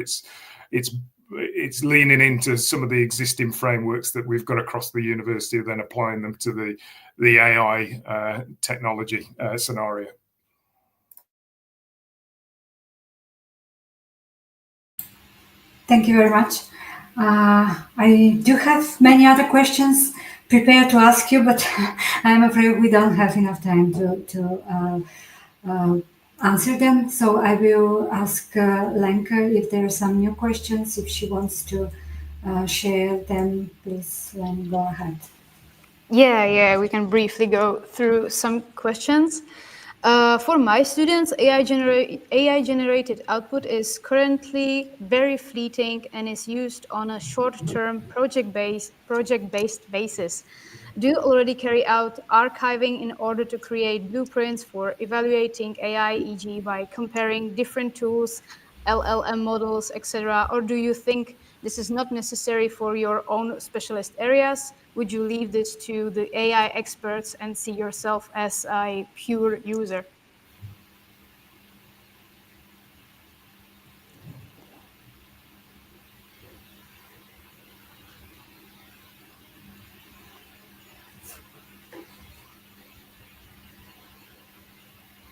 it's leaning into some of the existing frameworks that we've got across the university, then applying them to the AI technology scenario. Thank you very much. I do have many other questions prepared to ask you, but I'm afraid we don't have enough time to answer them. So I will ask Lenka if there are some new questions. If she wants to share them, please go ahead. Yeah, we can briefly go through some questions. For my students, AI-generated output is currently very fleeting and is used on a short-term project-based basis. Do you already carry out archiving in order to create blueprints for evaluating AI, e.g. by comparing different tools, LLM models, etc.? Or do you think this is not necessary for your own specialist areas? Would you leave this to the AI experts and see yourself as a pure user?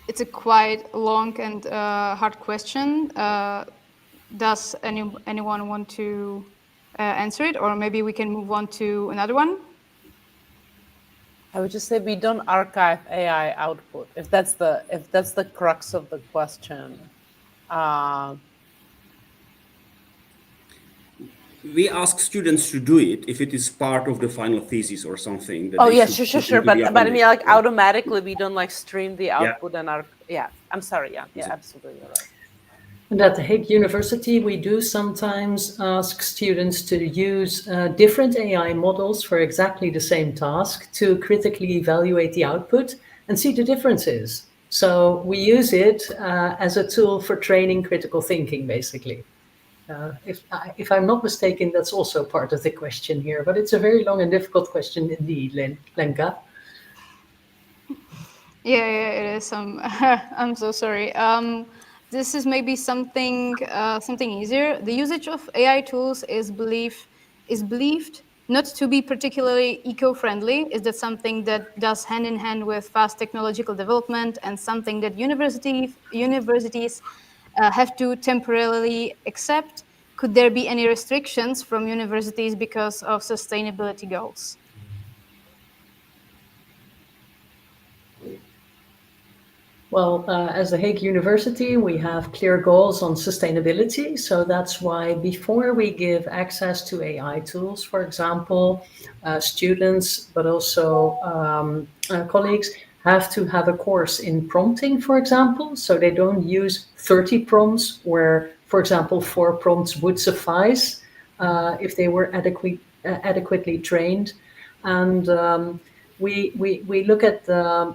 It's a quite long and hard question. does anyone want to answer it, or maybe we can move on to another one? I would just say we don't archive AI output, if that's the crux of the question. We ask students to do it if it is part of the final thesis or something. That Oh they yeah, should sure. put into But the I mean, appendix. like Yeah. automatically, we don't like stream the Yeah. output and I'm sorry. Yeah, absolutely, you're right. And at the Hague University, we do sometimes ask students to use different AI models for exactly the same task to critically evaluate the output and see the differences. So we use it as a tool for training critical thinking, basically. If I'm not mistaken, that's also part of the question here, but it's a very long and difficult question indeed, Lenka. Yeah, it is. I'm so sorry. This is maybe something easier. The usage of AI tools is believed not to be particularly eco-friendly. Is that something that does hand in hand with fast technological development and something that universities have to temporarily accept? Could there be any restrictions from universities because of sustainability goals? Well, as the Hague University, we have clear goals on sustainability. So that's why before we give access to AI tools, for example, students, but also colleagues have to have a course in prompting, for example. So they don't use 30 prompts where, for example, 4 prompts would suffice if they were adequately trained. And we look at the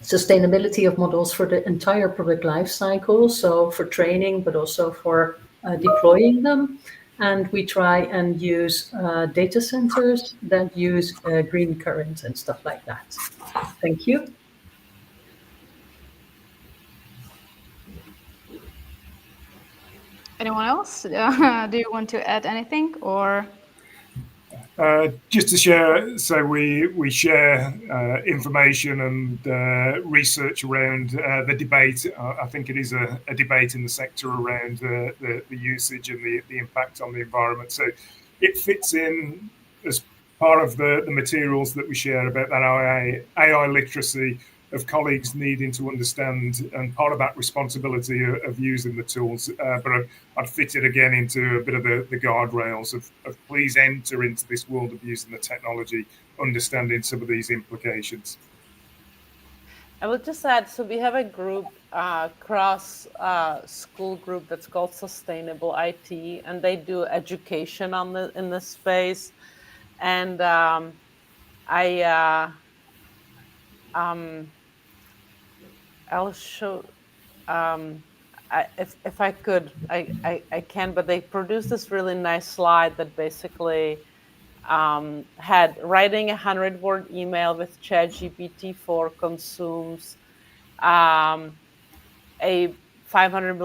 sustainability of models for the entire product life cycle, so for training, but also for deploying them. And we try and use data centers that use green current and stuff like that. Thank you. Anyone else? Do you want to add anything, or? Just to share, so we share information and research around the debate. I think it is a debate in the sector around the usage and the impact on the environment. So it fits in as part of the materials that we share about that AI literacy of colleagues needing to understand, and part of that responsibility of using the tools. But I'd fit it again into a bit of the guardrails of please enter into this world of using the technology, understanding some of these implications. I will just add, so we have a group, cross school group that's called Sustainable IT, and they do education in this space. And I'll show, if I could, I can, but they produced this really nice slide that basically had writing a 100-word email with ChatGPT-4 consumes a 500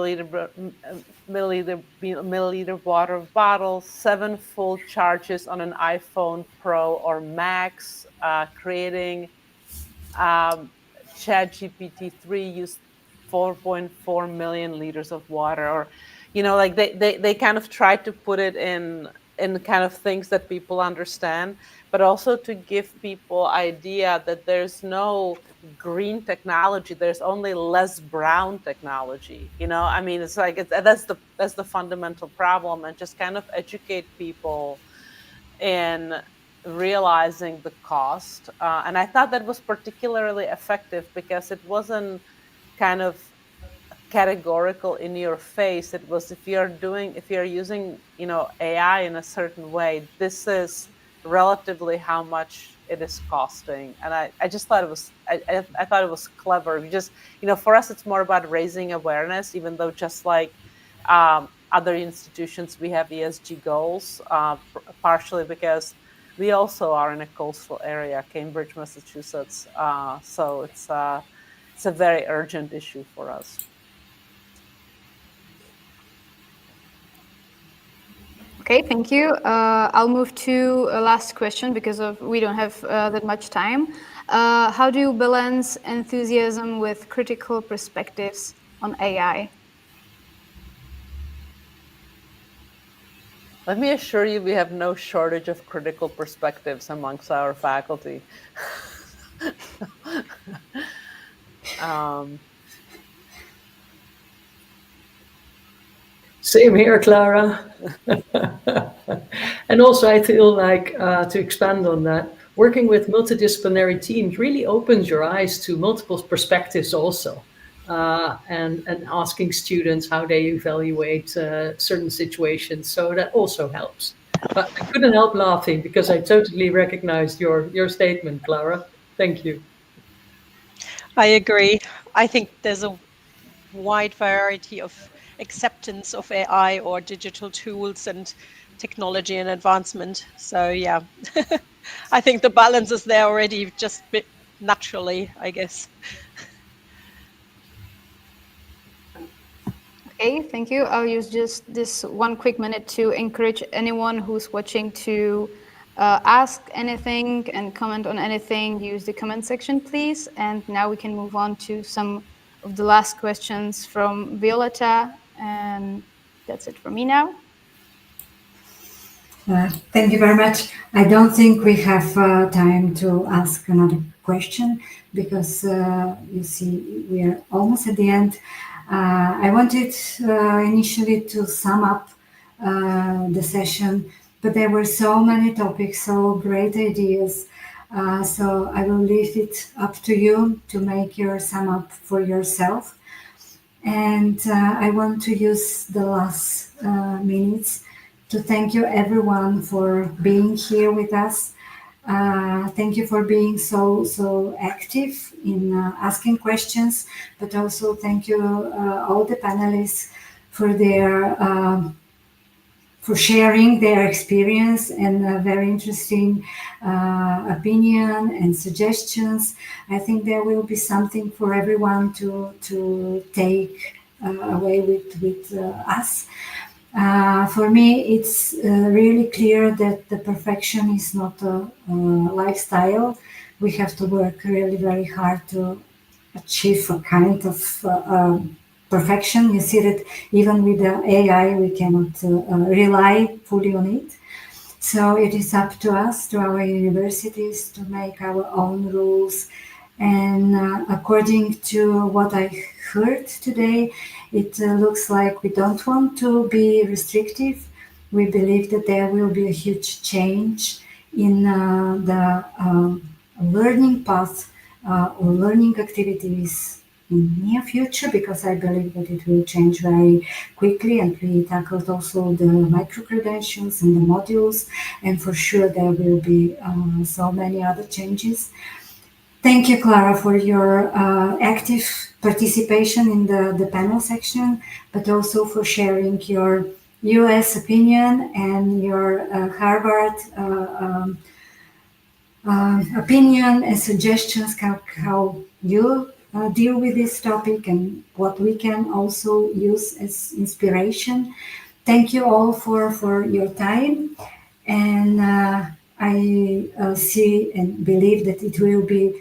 milliliter water bottle, 7 full charges on an iPhone Pro or Max, creating ChatGPT-3 used 4.4 million liters of water, or like they kind of tried to put it in kind of things that people understand, but also to give people idea that there's no green technology, there's only less brown technology. I mean, it's like that's the fundamental problem, and just kind of educate people in realizing the cost. And I thought that was particularly effective because it wasn't kind of categorical in your face. It was, if you're using AI in a certain way, this is relatively how much it is costing. And I just thought it was I thought it was clever. We just for us it's more about raising awareness, even though just like other institutions, we have ESG goals, partially because we also are in a coastal area, Cambridge, Massachusetts. So it's a very urgent issue for us. Okay, thank you. I'll move to a last question because we don't have that much time. How do you balance enthusiasm with critical perspectives on AI? Let me assure you, we have no shortage of critical perspectives amongst our faculty. Same here, Klara. And also, I feel like, to expand on that, working with multidisciplinary teams really opens your eyes to multiple perspectives also. And asking students how they evaluate certain situations. So that also helps. But I couldn't help laughing because I totally recognized your statement, Klara. Thank you. I agree. I think there's a wide variety of acceptance of AI or digital tools and technology and advancement. So yeah, I think the balance is there already, just a bit naturally, I guess. Okay, thank you. I'll use just this 1 quick minute to encourage anyone who's watching to ask anything and comment on anything. Use the comment section, please. And now we can move on to some of the last questions from Violetta. And that's it for me now. Thank you very much. I don't think we have time to ask another question because you see we are almost at the end. I wanted initially to sum up the session, but there were so many topics, so great ideas. So I will leave it up to you to make your sum up for yourself. And I want to use the last minutes to thank you everyone for being here with us. Thank you for being so active in asking questions, but also thank you all the panelists for their for sharing their experience and a very interesting opinion and suggestions. I think there will be something for everyone to take away with us. For me, it's really clear that the perfection is not a lifestyle. We have to work really very hard to achieve a kind of perfection. You see that even with the AI, we cannot rely fully on it. So it is up to us, to our universities, to make our own rules. And according to what I heard today, it looks like we don't want to be restrictive. We believe that there will be a huge change in the learning path or learning activities in near future, because I believe that it will change very quickly, and we tackled also the micro-credentials and the modules, and for sure there will be so many other changes. Thank you, Klara, for your active participation in the panel section, but also for sharing your US opinion and your Harvard opinion and suggestions, how you deal with this topic and what we can also use as inspiration. Thank you all for your time. And I see and believe that it will be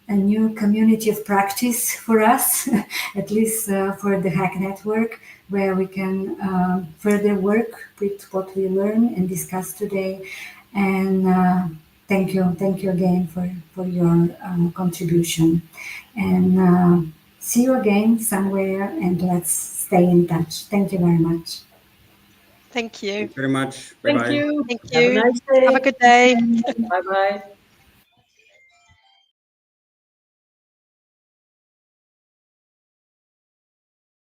a new community of practice for us, at least for the Hack Network, where we can further work with what we learn and discuss today. And thank you again for your contribution. And see you again somewhere, and let's stay in touch. Thank you very much. Thank you. Thank you very much. Thank Bye-bye. you. Thank Have a you. nice day. Have a good day. Bye-bye.